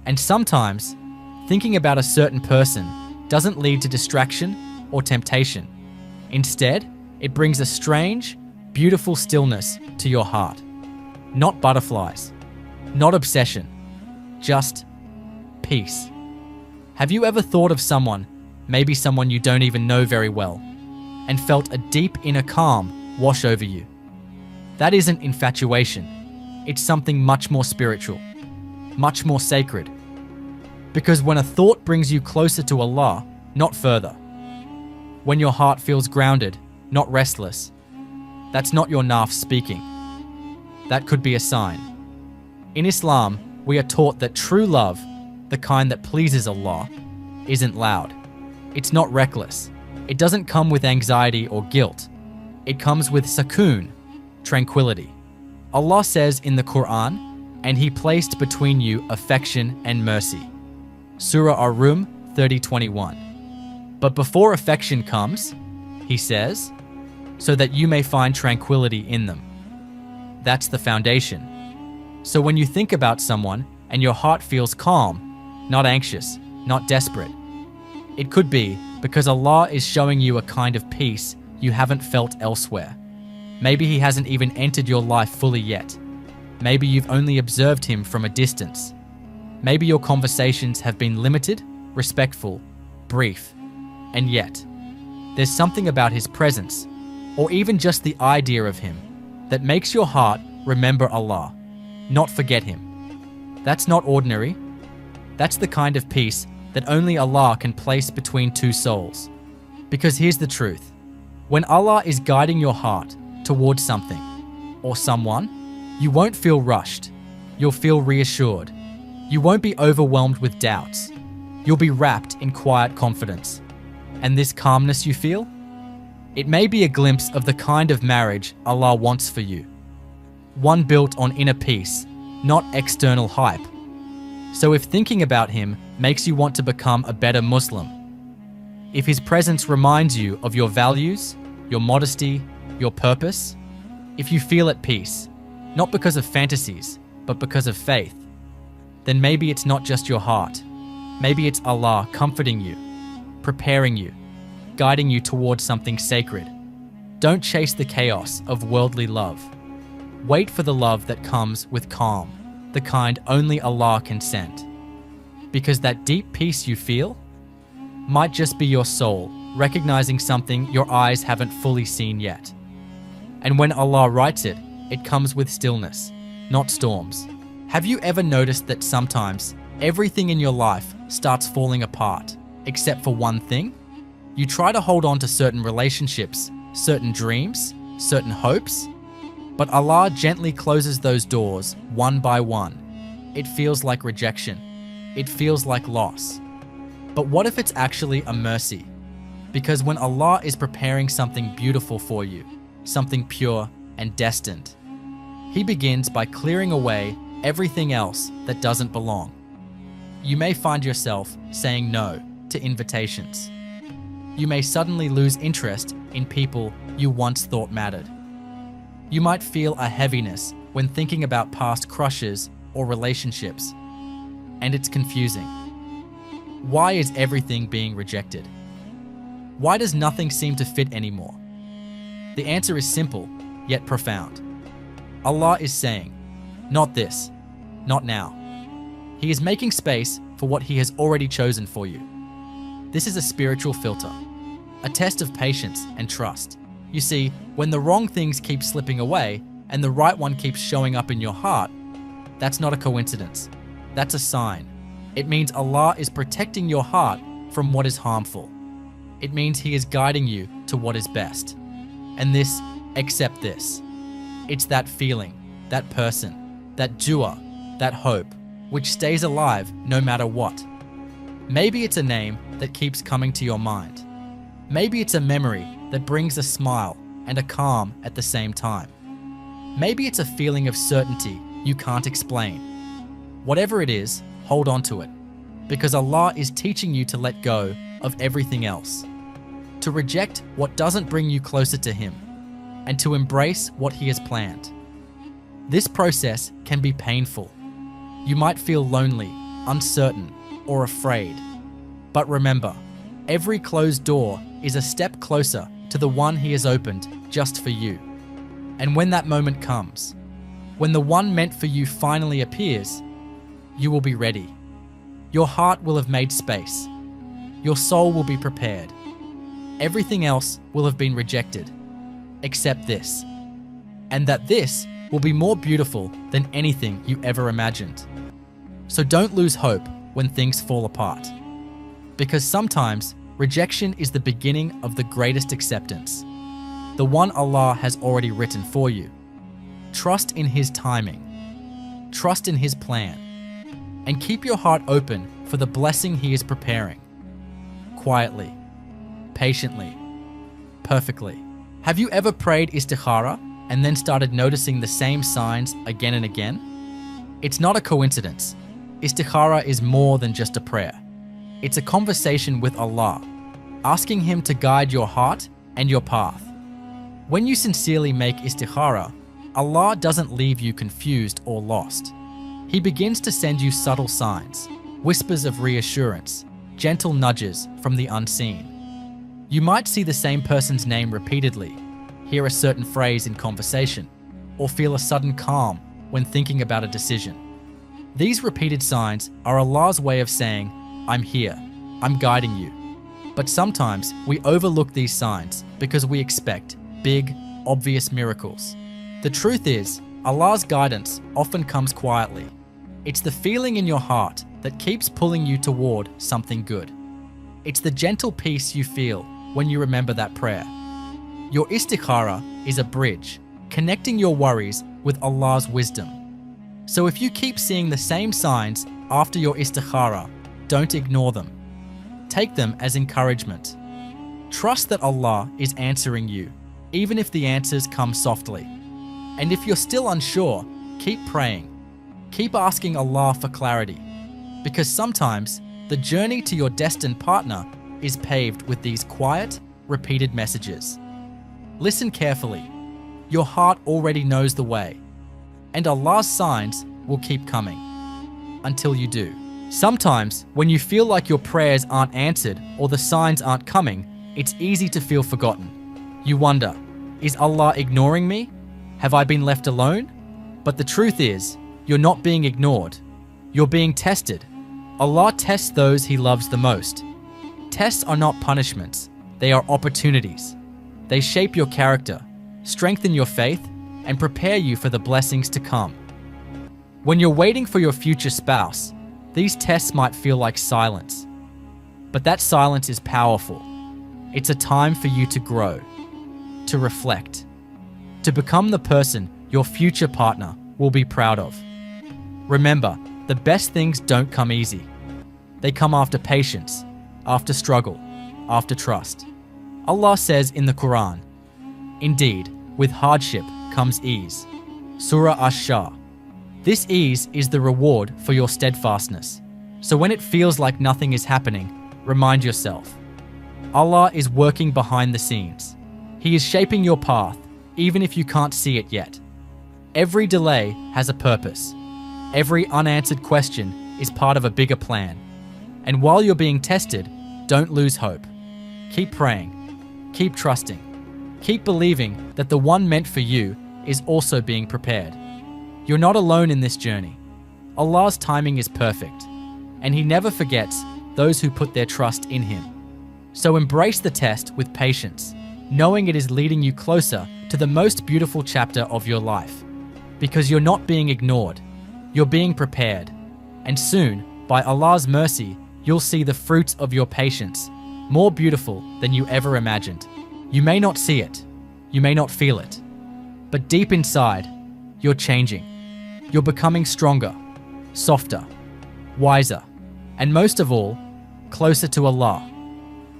S1: And sometimes, thinking about a certain person doesn't lead to distraction or temptation. Instead, it brings a strange, beautiful stillness to your heart. Not butterflies, not obsession, just peace. Have you ever thought of someone, maybe someone you don't even know very well, and felt a deep inner calm wash over you? That isn't infatuation. It's something much more spiritual, much more sacred. Because when a thought brings you closer to Allah, not further, when your heart feels grounded, not restless, that's not your nafs speaking. That could be a sign. In Islam, we are taught that true love, the kind that pleases Allah, isn't loud. It's not reckless. It doesn't come with anxiety or guilt. It comes with sakoon, tranquility. Allah says in the Qur'an, and He placed between you affection and mercy. Surah Ar-Rum 30:21. But before affection comes, He says, so that you may find tranquility in them. That's the foundation. So when you think about someone and your heart feels calm, not anxious, not desperate, it could be because Allah is showing you a kind of peace you haven't felt elsewhere. Maybe He hasn't even entered your life fully yet. Maybe you've only observed Him from a distance. Maybe your conversations have been limited, respectful, brief, and yet, there's something about His presence, or even just the idea of Him, that makes your heart remember Allah, not forget Him. That's not ordinary. That's the kind of peace that only Allah can place between two souls. Because here's the truth. When Allah is guiding your heart towards something or someone, you won't feel rushed. You'll feel reassured. You won't be overwhelmed with doubts. You'll be wrapped in quiet confidence. And this calmness you feel, it may be a glimpse of the kind of marriage Allah wants for you. One built on inner peace, not external hype. So if thinking about Him makes you want to become a better Muslim, if His presence reminds you of your values, your modesty, your purpose, if you feel at peace, not because of fantasies, but because of faith, then maybe it's not just your heart. Maybe it's Allah comforting you, preparing you, guiding you towards something sacred. Don't chase the chaos of worldly love. Wait for the love that comes with calm, the kind only Allah can send. Because that deep peace you feel might just be your soul recognizing something your eyes haven't fully seen yet. And when Allah writes it, it comes with stillness, not storms. Have you ever noticed that sometimes everything in your life starts falling apart, except for one thing? You try to hold on to certain relationships, certain dreams, certain hopes, but Allah gently closes those doors one by one. It feels like rejection. It feels like loss. But what if it's actually a mercy? Because when Allah is preparing something beautiful for you, something pure and destined, He begins by clearing away everything else that doesn't belong. You may find yourself saying no to invitations. You may suddenly lose interest in people you once thought mattered. You might feel a heaviness when thinking about past crushes or relationships, and it's confusing. Why is everything being rejected? Why does nothing seem to fit anymore? The answer is simple, yet profound. Allah is saying, not this, not now. He is making space for what He has already chosen for you. This is a spiritual filter, a test of patience and trust. You see, when the wrong things keep slipping away and the right one keeps showing up in your heart, that's not a coincidence. That's a sign. It means Allah is protecting your heart from what is harmful. It means He is guiding you to what is best. And this, accept this. It's that feeling, that person, that dua, that hope, which stays alive no matter what. Maybe it's a name that keeps coming to your mind. Maybe it's a memory that brings a smile and a calm at the same time. Maybe it's a feeling of certainty you can't explain. Whatever it is, hold on to it, because Allah is teaching you to let go of everything else, to reject what doesn't bring you closer to Him, and to embrace what He has planned. This process can be painful. You might feel lonely, uncertain, or afraid. But remember, every closed door is a step closer to the one He has opened just for you. And when that moment comes, when the one meant for you finally appears, you will be ready. Your heart will have made space. Your soul will be prepared. Everything else will have been rejected, except this. And that this will be more beautiful than anything you ever imagined. So don't lose hope when things fall apart. Because sometimes rejection is the beginning of the greatest acceptance, the one Allah has already written for you. Trust in His timing. Trust in His plan. And keep your heart open for the blessing He is preparing. Quietly, patiently, perfectly. Have you ever prayed istikhara and then started noticing the same signs again and again? It's not a coincidence. Istikhara is more than just a prayer. It's a conversation with Allah, asking Him to guide your heart and your path. When you sincerely make istikhara, Allah doesn't leave you confused or lost. He begins to send you subtle signs, whispers of reassurance, gentle nudges from the unseen. You might see the same person's name repeatedly, hear a certain phrase in conversation, or feel a sudden calm when thinking about a decision. These repeated signs are Allah's way of saying, I'm here, I'm guiding you. But sometimes we overlook these signs because we expect big, obvious miracles. The truth is, Allah's guidance often comes quietly. It's the feeling in your heart that keeps pulling you toward something good. It's the gentle peace you feel when you remember that prayer. Your istikhara is a bridge, connecting your worries with Allah's wisdom. So if you keep seeing the same signs after your istikhara, don't ignore them. Take them as encouragement. Trust that Allah is answering you, even if the answers come softly. And if you're still unsure, keep praying. Keep asking Allah for clarity, because sometimes the journey to your destined partner is paved with these quiet, repeated messages. Listen carefully. Your heart already knows the way, and Allah's signs will keep coming until you do. Sometimes, when you feel like your prayers aren't answered or the signs aren't coming, it's easy to feel forgotten. You wonder, is Allah ignoring me? Have I been left alone? But the truth is, you're not being ignored. You're being tested. Allah tests those He loves the most. Tests are not punishments. They are opportunities. They shape your character, strengthen your faith, and prepare you for the blessings to come. When you're waiting for your future spouse, these tests might feel like silence. But that silence is powerful. It's a time for you to grow, to reflect, to become the person your future partner will be proud of. Remember, the best things don't come easy. They come after patience, after struggle, after trust. Allah says in the Qur'an, "Indeed, with hardship comes ease." Surah Ash-Shah. This ease is the reward for your steadfastness. So when it feels like nothing is happening, remind yourself, Allah is working behind the scenes. He is shaping your path, even if you can't see it yet. Every delay has a purpose. Every unanswered question is part of a bigger plan. And while you're being tested, don't lose hope. Keep praying. Keep trusting. Keep believing that the one meant for you is also being prepared. You're not alone in this journey. Allah's timing is perfect, and He never forgets those who put their trust in Him. So embrace the test with patience, knowing it is leading you closer to the most beautiful chapter of your life. Because you're not being ignored, you're being prepared. And soon, by Allah's mercy, you'll see the fruits of your patience, more beautiful than you ever imagined. You may not see it, you may not feel it, but deep inside, you're changing. You're becoming stronger, softer, wiser, and most of all, closer to Allah.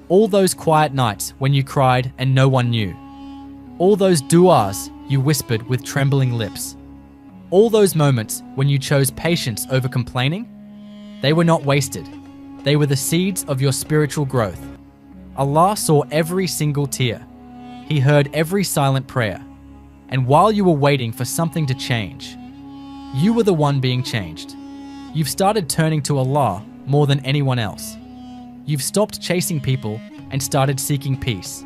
S1: All those quiet nights when you cried and no one knew. All those du'as you whispered with trembling lips. All those moments when you chose patience over complaining. They were not wasted. They were the seeds of your spiritual growth. Allah saw every single tear. He heard every silent prayer. And while you were waiting for something to change, you were the one being changed. You've started turning to Allah more than anyone else. You've stopped chasing people and started seeking peace.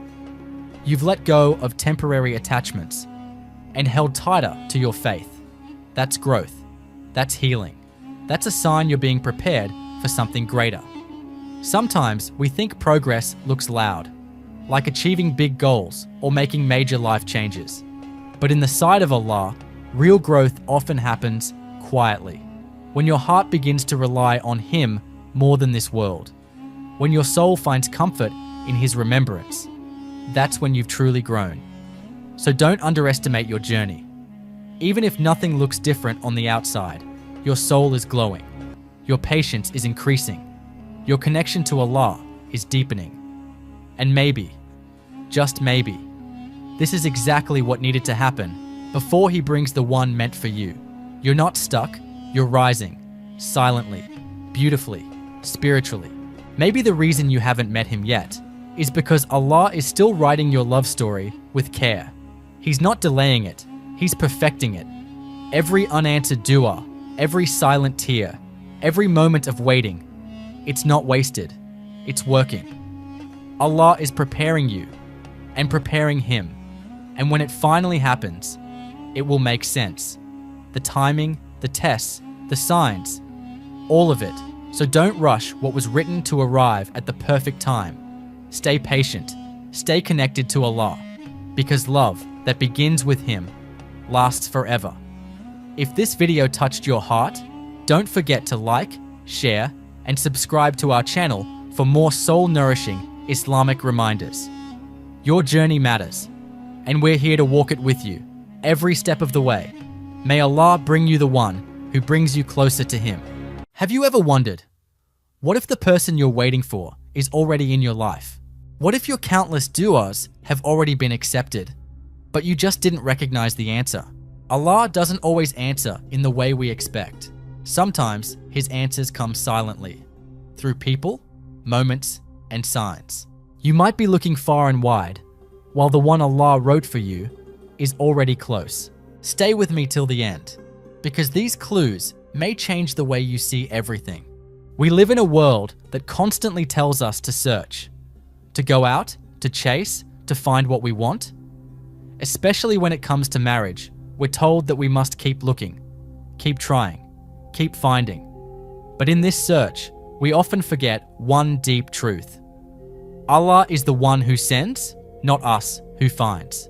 S1: You've let go of temporary attachments and held tighter to your faith. That's growth. That's healing. That's a sign you're being prepared for something greater. Sometimes we think progress looks loud, like achieving big goals or making major life changes. But in the sight of Allah, real growth often happens quietly, when your heart begins to rely on Him more than this world, when your soul finds comfort in His remembrance. That's when you've truly grown. So don't underestimate your journey. Even if nothing looks different on the outside, your soul is glowing. Your patience is increasing. Your connection to Allah is deepening. And maybe, just maybe, this is exactly what needed to happen before He brings the one meant for you. You're not stuck, you're rising, silently, beautifully, spiritually. Maybe the reason you haven't met Him yet is because Allah is still writing your love story with care. He's not delaying it, He's perfecting it. Every unanswered dua, every silent tear, every moment of waiting, it's not wasted, it's working. Allah is preparing you and preparing Him. And when it finally happens, it will make sense. The timing, the tests, the signs, all of it. So don't rush what was written to arrive at the perfect time. Stay patient, stay connected to Allah, because love that begins with Him lasts forever. If this video touched your heart, don't forget to like, share, and subscribe to our channel for more soul-nourishing Islamic reminders. Your journey matters, and we're here to walk it with you, every step of the way. May Allah bring you the one who brings you closer to Him. Have you ever wondered, what if the person you're waiting for is already in your life? What if your countless du'as have already been accepted, but you just didn't recognize the answer? Allah doesn't always answer in the way we expect. Sometimes His answers come silently, through people, moments, and signs. You might be looking far and wide, while the one Allah wrote for you is already close. Stay with me till the end, because these clues may change the way you see everything. We live in a world that constantly tells us to search, to go out, to chase, to find what we want. Especially when it comes to marriage, we're told that we must keep looking, keep trying, keep finding. But in this search, we often forget one deep truth. Allah is the one who sends, not us who finds.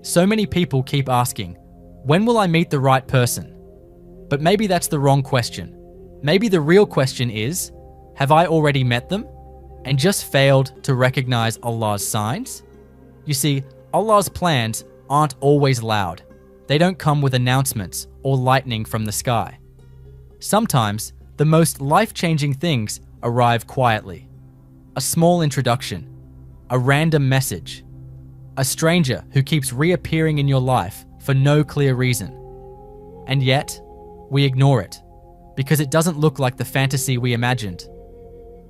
S1: So many people keep asking, when will I meet the right person? But maybe that's the wrong question. Maybe the real question is, have I already met them and just failed to recognize Allah's signs? You see, Allah's plans aren't always loud. They don't come with announcements or lightning from the sky. Sometimes, the most life-changing things arrive quietly. A small introduction, a random message, a stranger who keeps reappearing in your life for no clear reason. And yet, we ignore it, because it doesn't look like the fantasy we imagined.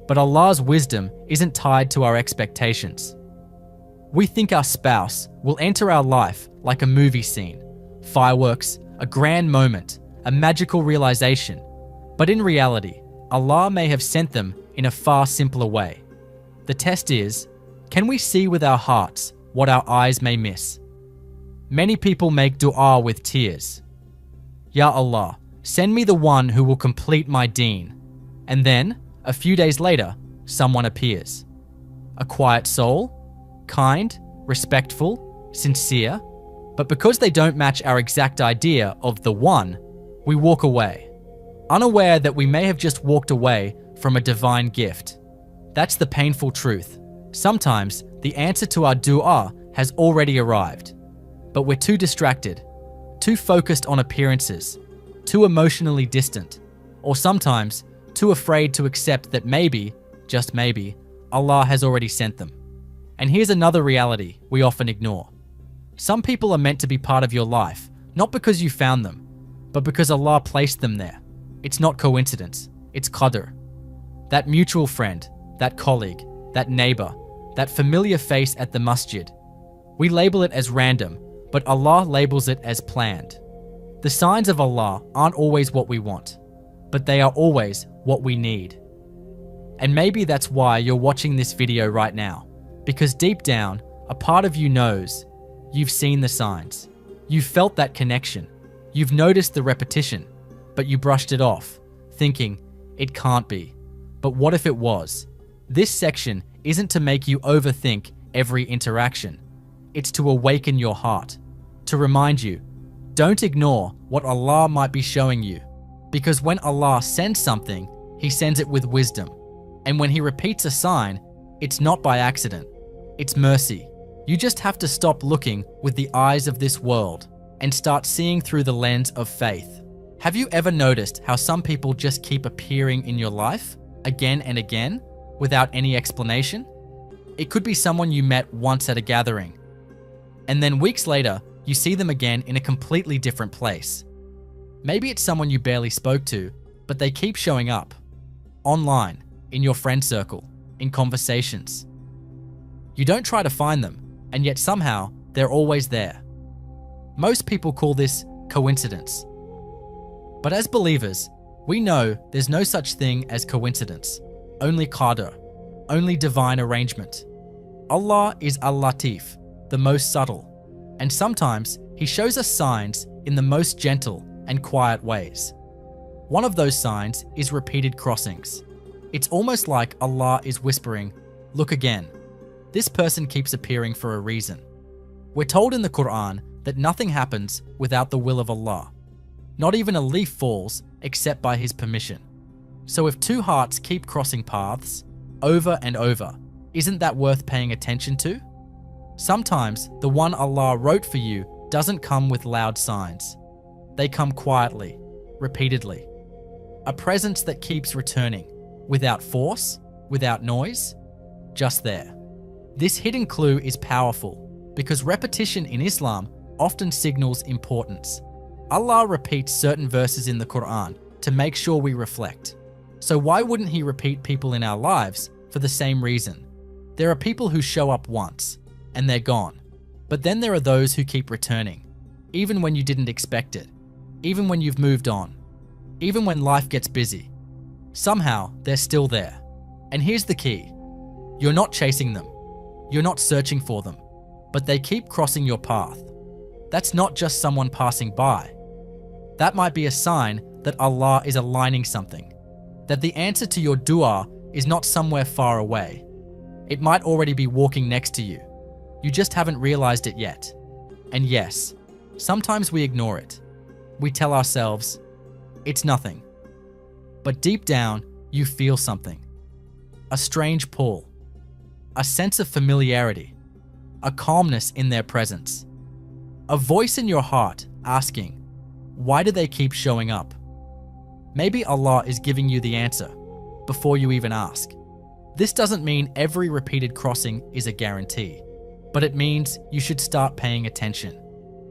S1: But Allah's wisdom isn't tied to our expectations. We think our spouse will enter our life like a movie scene, fireworks, a grand moment, a magical realization. But in reality, Allah may have sent them in a far simpler way. The test is, can we see with our hearts what our eyes may miss? Many people make dua with tears. Ya Allah, send me the one who will complete my deen. And then, a few days later, someone appears. A quiet soul, kind, respectful, sincere, but because they don't match our exact idea of the one, we walk away, unaware that we may have just walked away from a divine gift. That's the painful truth. Sometimes the answer to our dua has already arrived, but we're too distracted, too focused on appearances, too emotionally distant, or sometimes too afraid to accept that maybe, just maybe, Allah has already sent them. And here's another reality we often ignore. Some people are meant to be part of your life, not because you found them, but because Allah placed them there. It's not coincidence, It's qadr. That mutual friend, that colleague, that neighbor, that familiar face at the masjid. We label it as random, but Allah labels it as planned. The signs of Allah aren't always what we want, but they are always what we need. And maybe that's why you're watching this video right now, because deep down, a part of you knows you've seen the signs. You've felt that connection. You've noticed the repetition, but you brushed it off, thinking, it can't be. But what if it was? This section isn't to make you overthink every interaction. It's to awaken your heart, to remind you, don't ignore what Allah might be showing you. Because when Allah sends something, He sends it with wisdom. And when He repeats a sign, it's not by accident. It's mercy. You just have to stop looking with the eyes of this world and start seeing through the lens of faith. Have you ever noticed how some people just keep appearing in your life again and again without any explanation? It could be someone you met once at a gathering, and then weeks later, you see them again in a completely different place. Maybe it's someone you barely spoke to, but they keep showing up. Online, in your friend circle, in conversations. You don't try to find them, and yet somehow they're always there. Most people call this coincidence. But as believers, we know there's no such thing as coincidence, only qadr, only divine arrangement. Allah is Al-Latif, the most subtle, and sometimes He shows us signs in the most gentle and quiet ways. One of those signs is repeated crossings. It's almost like Allah is whispering, look again. This person keeps appearing for a reason. We're told in the Qur'an that nothing happens without the will of Allah. Not even a leaf falls except by His permission. So if two hearts keep crossing paths over and over, isn't that worth paying attention to? Sometimes the one Allah wrote for you doesn't come with loud signs. They come quietly, repeatedly. A presence that keeps returning, without force, without noise, just there. This hidden clue is powerful because repetition in Islam often signals importance. Allah repeats certain verses in the Qur'an to make sure we reflect. So why wouldn't He repeat people in our lives for the same reason? There are people who show up once and they're gone. But then there are those who keep returning, even when you didn't expect it, even when you've moved on, even when life gets busy. Somehow they're still there. And here's the key. You're not chasing them. You're not searching for them, but they keep crossing your path. That's not just someone passing by. That might be a sign that Allah is aligning something, that the answer to your dua is not somewhere far away. It might already be walking next to you. You just haven't realized it yet. And yes, sometimes we ignore it. We tell ourselves, it's nothing. But deep down, you feel something. A strange pull. A sense of familiarity. A calmness in their presence. A voice in your heart asking, why do they keep showing up? Maybe Allah is giving you the answer before you even ask. This doesn't mean every repeated crossing is a guarantee, but it means you should start paying attention.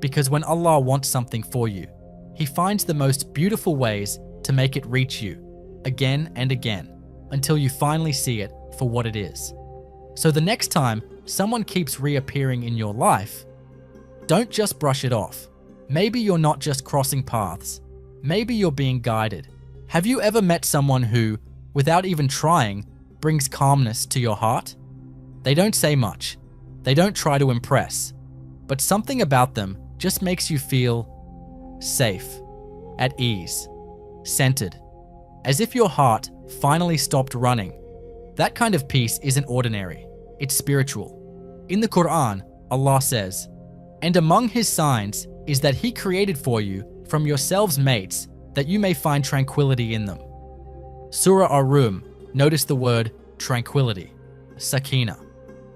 S1: Because when Allah wants something for you, He finds the most beautiful ways to make it reach you again and again until you finally see it for what it is. So the next time someone keeps reappearing in your life, don't just brush it off. Maybe you're not just crossing paths. Maybe you're being guided. Have you ever met someone who, without even trying, brings calmness to your heart? They don't say much. They don't try to impress. But something about them just makes you feel safe, at ease, centered, as if your heart finally stopped running. That kind of peace isn't ordinary. It's spiritual. In the Qur'an, Allah says, "And among His signs is that He created for you from yourselves mates that you may find tranquility in them." Surah Ar-Rum, notice the word tranquility, sakina.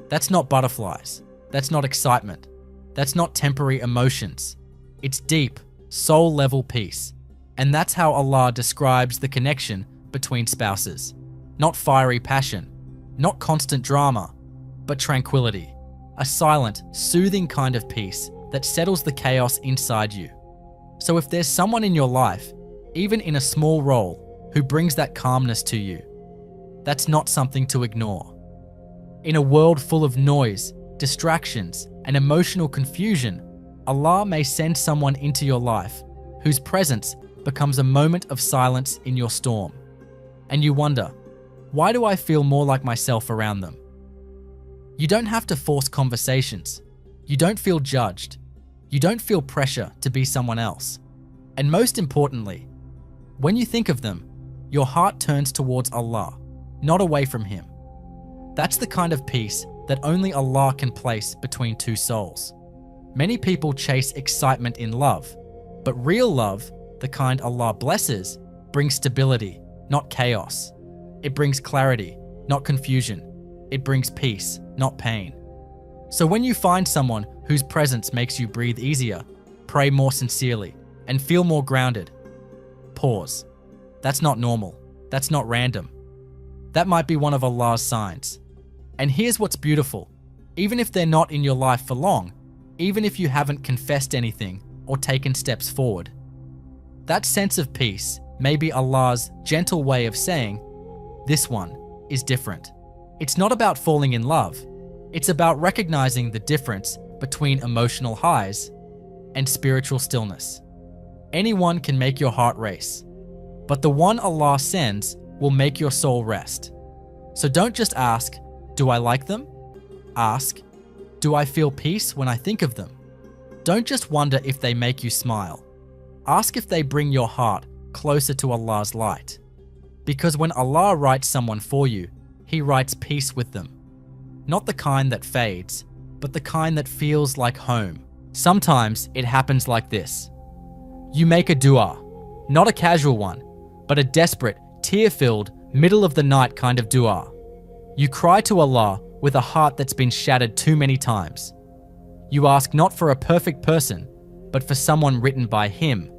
S1: That's not butterflies. That's not excitement. That's not temporary emotions. It's deep, soul-level peace. And that's how Allah describes the connection between spouses. Not fiery passion, not constant drama, but tranquility. A silent, soothing kind of peace that settles the chaos inside you. So if there's someone in your life, even in a small role, who brings that calmness to you. That's not something to ignore. In a world full of noise, distractions, and emotional confusion, Allah may send someone into your life whose presence becomes a moment of silence in your storm. And you wonder, why do I feel more like myself around them? You don't have to force conversations. You don't feel judged. You don't feel pressure to be someone else. And most importantly, when you think of them, your heart turns towards Allah, not away from Him. That's the kind of peace that only Allah can place between two souls. Many people chase excitement in love, but real love, the kind Allah blesses, brings stability, not chaos. It brings clarity, not confusion. It brings peace, not pain. So when you find someone whose presence makes you breathe easier, pray more sincerely, and feel more grounded, pause. That's not normal. That's not random. That might be one of Allah's signs. And here's what's beautiful. Even if they're not in your life for long, even if you haven't confessed anything or taken steps forward, that sense of peace may be Allah's gentle way of saying, this one is different. It's not about falling in love. It's about recognizing the difference between emotional highs and spiritual stillness. Anyone can make your heart race, but the one Allah sends will make your soul rest. So don't just ask, do I like them? Ask, do I feel peace when I think of them? Don't just wonder if they make you smile. Ask if they bring your heart closer to Allah's light. Because when Allah writes someone for you, He writes peace with them. Not the kind that fades, but the kind that feels like home. Sometimes it happens like this. You make a dua, not a casual one, but a desperate, tear-filled, middle-of-the-night kind of dua. You cry to Allah with a heart that's been shattered too many times. You ask not for a perfect person, but for someone written by Him,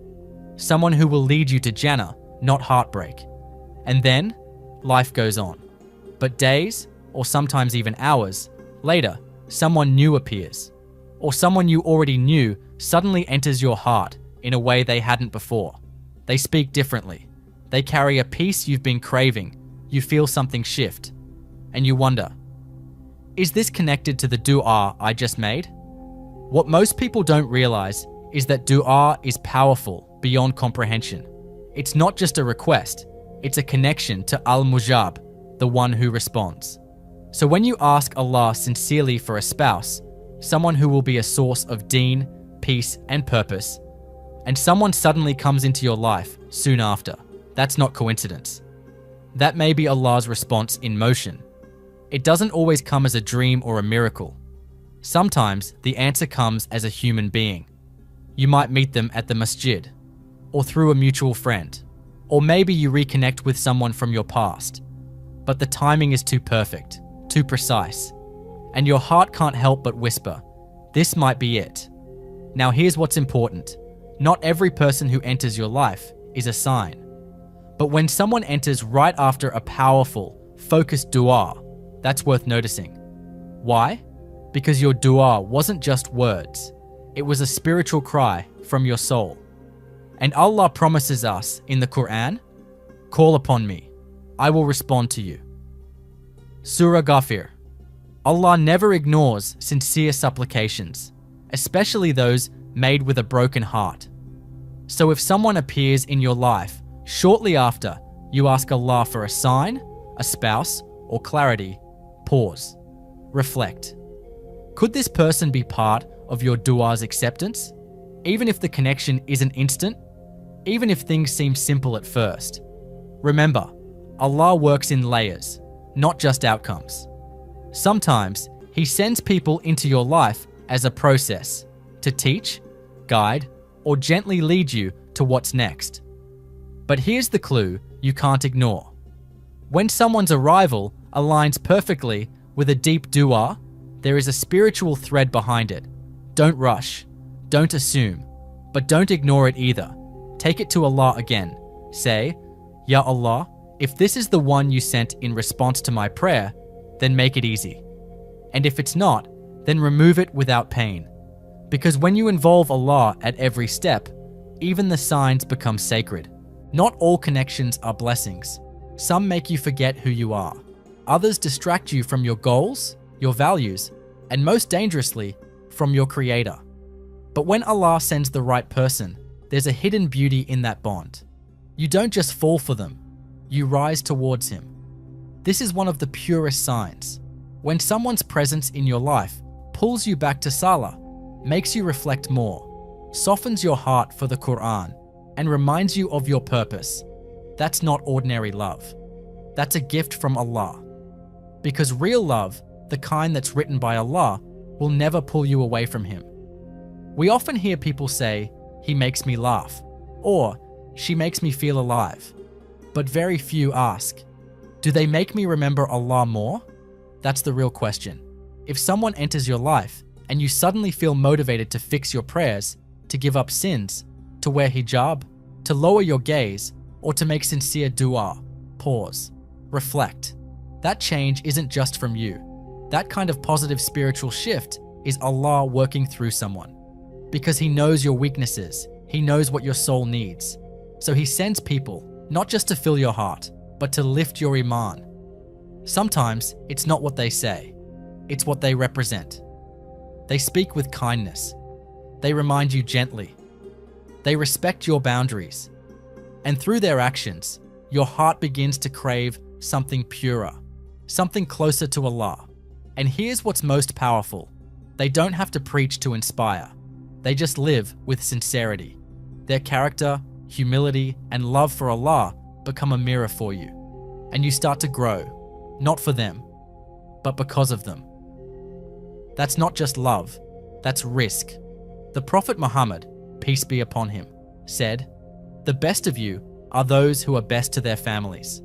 S1: someone who will lead you to Jannah, not heartbreak. And then, life goes on. But days, or sometimes even hours, later, someone new appears. Or someone you already knew suddenly enters your heart in a way they hadn't before. They speak differently. They carry a peace you've been craving. You feel something shift. And you wonder, is this connected to the dua I just made? What most people don't realize is that dua is powerful beyond comprehension. It's not just a request, it's a connection to Al-Mujab, the one who responds. So when you ask Allah sincerely for a spouse, someone who will be a source of deen, peace, and purpose, and someone suddenly comes into your life soon after, that's not coincidence. That may be Allah's response in motion. It doesn't always come as a dream or a miracle. Sometimes the answer comes as a human being. You might meet them at the masjid, or through a mutual friend, or maybe you reconnect with someone from your past. But the timing is too perfect, too precise, and your heart can't help but whisper, this might be it. Now here's what's important. Not every person who enters your life is a sign. But when someone enters right after a powerful, focused dua, that's worth noticing. Why? Because your dua wasn't just words. It was a spiritual cry from your soul. And Allah promises us in the Qur'an, call upon me, I will respond to you. Surah Ghafir. Allah never ignores sincere supplications, especially those made with a broken heart. So if someone appears in your life shortly after you ask Allah for a sign, a spouse, or clarity, pause. Reflect. Could this person be part of your dua's acceptance? Even if the connection isn't instant, even if things seem simple at first. Remember, Allah works in layers, not just outcomes. Sometimes He sends people into your life as a process to teach, guide, or gently lead you to what's next. But here's the clue you can't ignore. When someone's arrival aligns perfectly with a deep dua, there is a spiritual thread behind it. Don't rush, don't assume, but don't ignore it either. Take it to Allah again. Say, Ya Allah, if this is the one you sent in response to my prayer, then make it easy. And if it's not, then remove it without pain. Because when you involve Allah at every step, even the signs become sacred. Not all connections are blessings. Some make you forget who you are. Others distract you from your goals, your values, and most dangerously, from your Creator. But when Allah sends the right person, there's a hidden beauty in that bond. You don't just fall for them, you rise towards Him. This is one of the purest signs. When someone's presence in your life pulls you back to Salah, makes you reflect more, softens your heart for the Qur'an, and reminds you of your purpose, that's not ordinary love. That's a gift from Allah. Because real love, the kind that's written by Allah, will never pull you away from Him. We often hear people say, "He makes me laugh," or "She makes me feel alive." But very few ask, do they make me remember Allah more? That's the real question. If someone enters your life and you suddenly feel motivated to fix your prayers, to give up sins, to wear hijab, to lower your gaze, or to make sincere dua, pause, reflect. That change isn't just from you. That kind of positive spiritual shift is Allah working through someone. Because He knows your weaknesses, He knows what your soul needs. So He sends people, not just to fill your heart, but to lift your iman. Sometimes it's not what they say, it's what they represent. They speak with kindness. They remind you gently. They respect your boundaries. And through their actions, your heart begins to crave something purer, something closer to Allah. And here's what's most powerful. They don't have to preach to inspire. They just live with sincerity. Their character, humility, and love for Allah become a mirror for you. And you start to grow, not for them, but because of them. That's not just love, that's risk. The Prophet Muhammad, peace be upon him, said, "The best of you are those who are best to their families."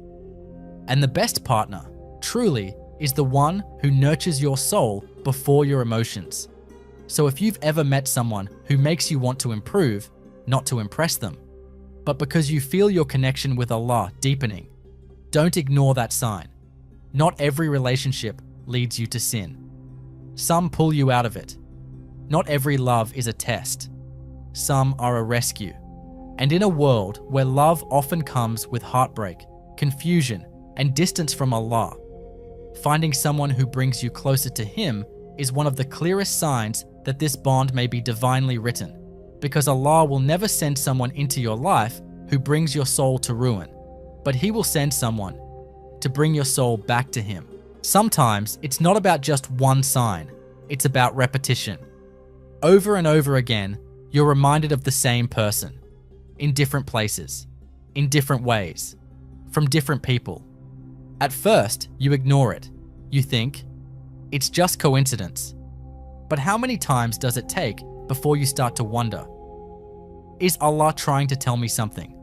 S1: And the best partner, truly, is the one who nurtures your soul before your emotions. So if you've ever met someone who makes you want to improve, not to impress them, but because you feel your connection with Allah deepening, don't ignore that sign. Not every relationship leads you to sin. Some pull you out of it. Not every love is a test. Some are a rescue. And in a world where love often comes with heartbreak, confusion, and distance from Allah, finding someone who brings you closer to Him is one of the clearest signs that this bond may be divinely written, because Allah will never send someone into your life who brings your soul to ruin, but He will send someone to bring your soul back to Him. Sometimes it's not about just one sign, it's about repetition. Over and over again, you're reminded of the same person, in different places, in different ways, from different people. At first, you ignore it. You think, it's just coincidence. But how many times does it take before you start to wonder, is Allah trying to tell me something?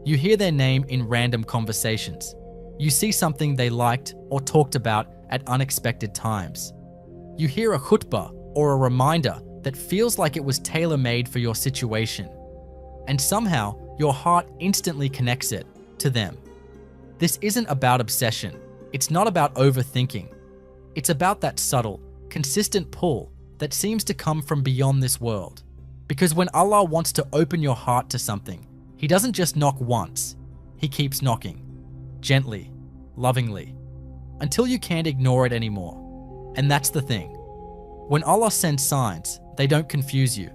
S1: You hear their name in random conversations. You see something they liked or talked about at unexpected times. You hear a khutbah or a reminder that feels like it was tailor-made for your situation. And somehow, your heart instantly connects it to them. This isn't about obsession. It's not about overthinking. It's about that subtle, consistent pull that seems to come from beyond this world. Because when Allah wants to open your heart to something, He doesn't just knock once. He keeps knocking. Gently, lovingly, until you can't ignore it anymore. And that's the thing. When Allah sends signs, they don't confuse you.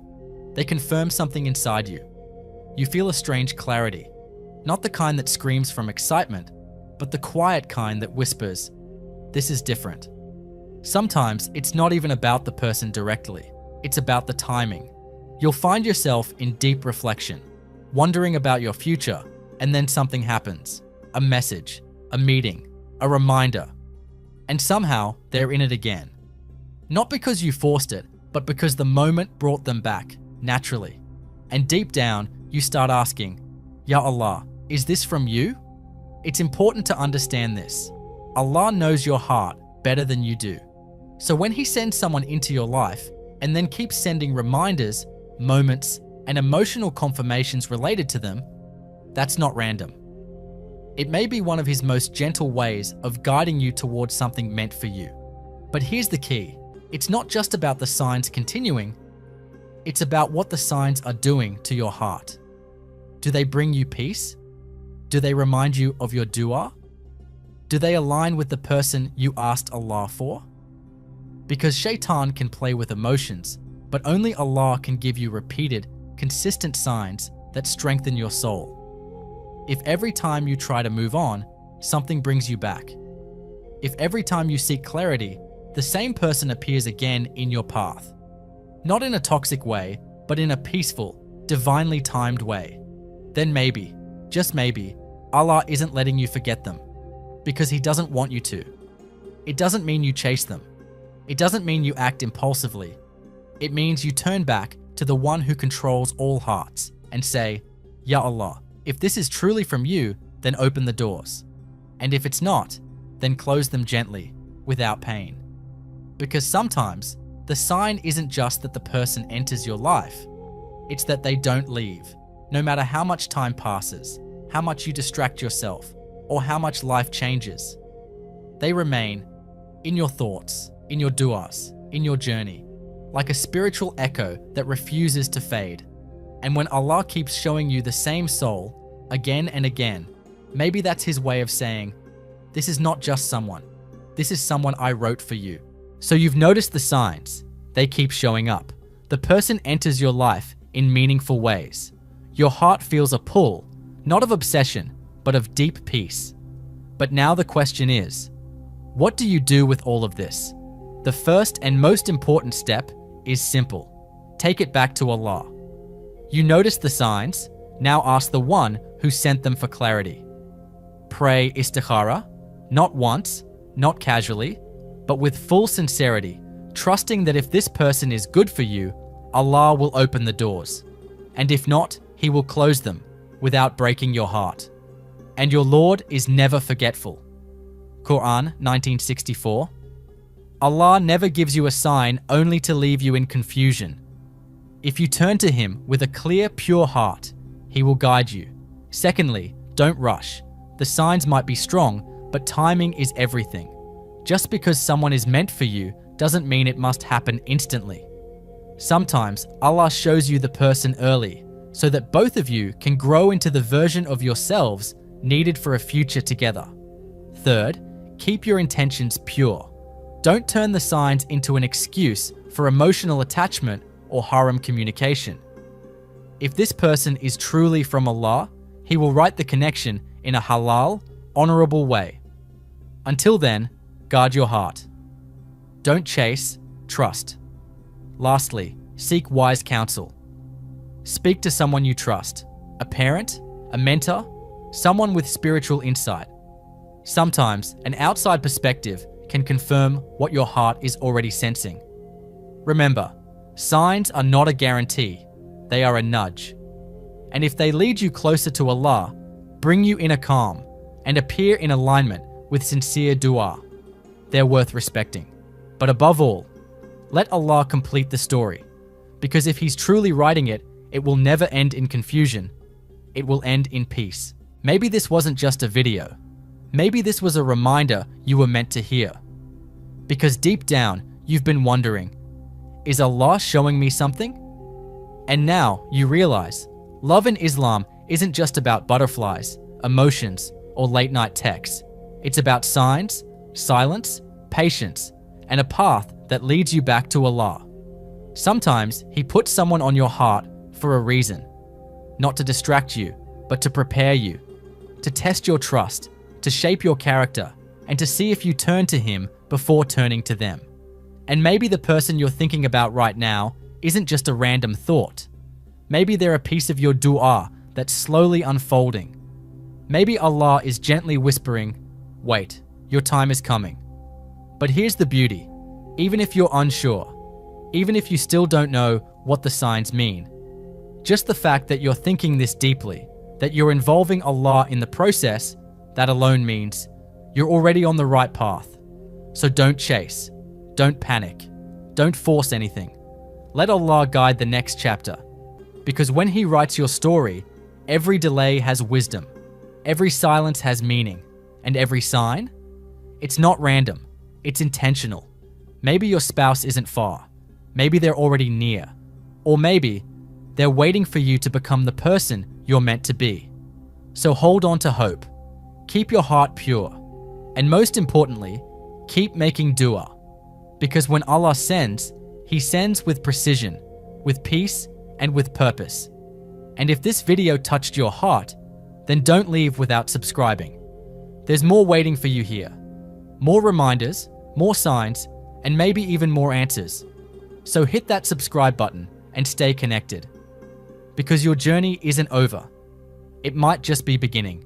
S1: They confirm something inside you. You feel a strange clarity. Not the kind that screams from excitement, but the quiet kind that whispers, "This is different." Sometimes it's not even about the person directly. It's about the timing. You'll find yourself in deep reflection, wondering about your future, and then something happens. A message, a meeting, a reminder. And somehow they're in it again. Not because you forced it, but because the moment brought them back, naturally. And deep down, you start asking, "Ya Allah, is this from you?" It's important to understand this. Allah knows your heart better than you do. So when He sends someone into your life and then keeps sending reminders, moments, and emotional confirmations related to them, that's not random. It may be one of His most gentle ways of guiding you towards something meant for you. But here's the key. It's not just about the signs continuing, it's about what the signs are doing to your heart. Do they bring you peace? Do they remind you of your dua? Do they align with the person you asked Allah for? Because shaitan can play with emotions, but only Allah can give you repeated, consistent signs that strengthen your soul. If every time you try to move on, something brings you back. If every time you seek clarity, the same person appears again in your path, not in a toxic way, but in a peaceful, divinely timed way, then maybe, just maybe, Allah isn't letting you forget them, because He doesn't want you to. It doesn't mean you chase them. It doesn't mean you act impulsively. It means you turn back to the one who controls all hearts and say, Ya Allah, if this is truly from you, then open the doors. And if it's not, then close them gently, without pain. Because sometimes, the sign isn't just that the person enters your life, it's that they don't leave, no matter how much time passes, how much you distract yourself, or how much life changes. They remain in your thoughts, in your du'as, in your journey, like a spiritual echo that refuses to fade. And when Allah keeps showing you the same soul again and again, maybe that's His way of saying, this is not just someone, this is someone I wrote for you. So you've noticed the signs, they keep showing up. The person enters your life in meaningful ways. Your heart feels a pull, not of obsession, but of deep peace. But now the question is, what do you do with all of this? The first and most important step is simple. Take it back to Allah. You notice the signs, now ask the one who sent them for clarity. Pray istikhara, not once, not casually, but with full sincerity, trusting that if this person is good for you, Allah will open the doors. And if not, He will close them without breaking your heart. And your Lord is never forgetful. Qur'an 1964. Allah never gives you a sign only to leave you in confusion. If you turn to Him with a clear, pure heart, He will guide you. Secondly, don't rush. The signs might be strong, but timing is everything. Just because someone is meant for you doesn't mean it must happen instantly. Sometimes Allah shows you the person early, so that both of you can grow into the version of yourselves needed for a future together. Third, keep your intentions pure. Don't turn the signs into an excuse for emotional attachment or haram communication. If this person is truly from Allah, He will write the connection in a halal, honorable way. Until then, guard your heart. Don't chase, trust. Lastly, seek wise counsel. Speak to someone you trust, a parent, a mentor, someone with spiritual insight. Sometimes an outside perspective can confirm what your heart is already sensing. Remember, signs are not a guarantee, they are a nudge. And if they lead you closer to Allah, bring you inner calm, and appear in alignment with sincere dua, they're worth respecting. But above all, let Allah complete the story, because if He's truly writing it, it will never end in confusion. It will end in peace. Maybe this wasn't just a video. Maybe this was a reminder you were meant to hear. Because deep down, you've been wondering, is Allah showing me something? And now you realize, love in Islam isn't just about butterflies, emotions, or late night texts. It's about signs, silence, patience, and a path that leads you back to Allah. Sometimes He puts someone on your heart for a reason, not to distract you, but to prepare you, to test your trust, to shape your character, and to see if you turn to Him before turning to them. And maybe the person you're thinking about right now isn't just a random thought. Maybe they're a piece of your dua that's slowly unfolding. Maybe Allah is gently whispering, wait, your time is coming. But here's the beauty. Even if you're unsure, even if you still don't know what the signs mean, just the fact that you're thinking this deeply, that you're involving Allah in the process, that alone means you're already on the right path. So don't chase, don't panic, don't force anything. Let Allah guide the next chapter. Because when He writes your story, every delay has wisdom, every silence has meaning, and every sign? It's not random, it's intentional. Maybe your spouse isn't far, maybe they're already near, or maybe they're waiting for you to become the person you're meant to be. So hold on to hope. Keep your heart pure. And most importantly, keep making dua. Because when Allah sends, He sends with precision, with peace, and with purpose. And if this video touched your heart, then don't leave without subscribing. There's more waiting for you here. More reminders, more signs, and maybe even more answers. So hit that subscribe button and stay connected. Because your journey isn't over. It might just be beginning.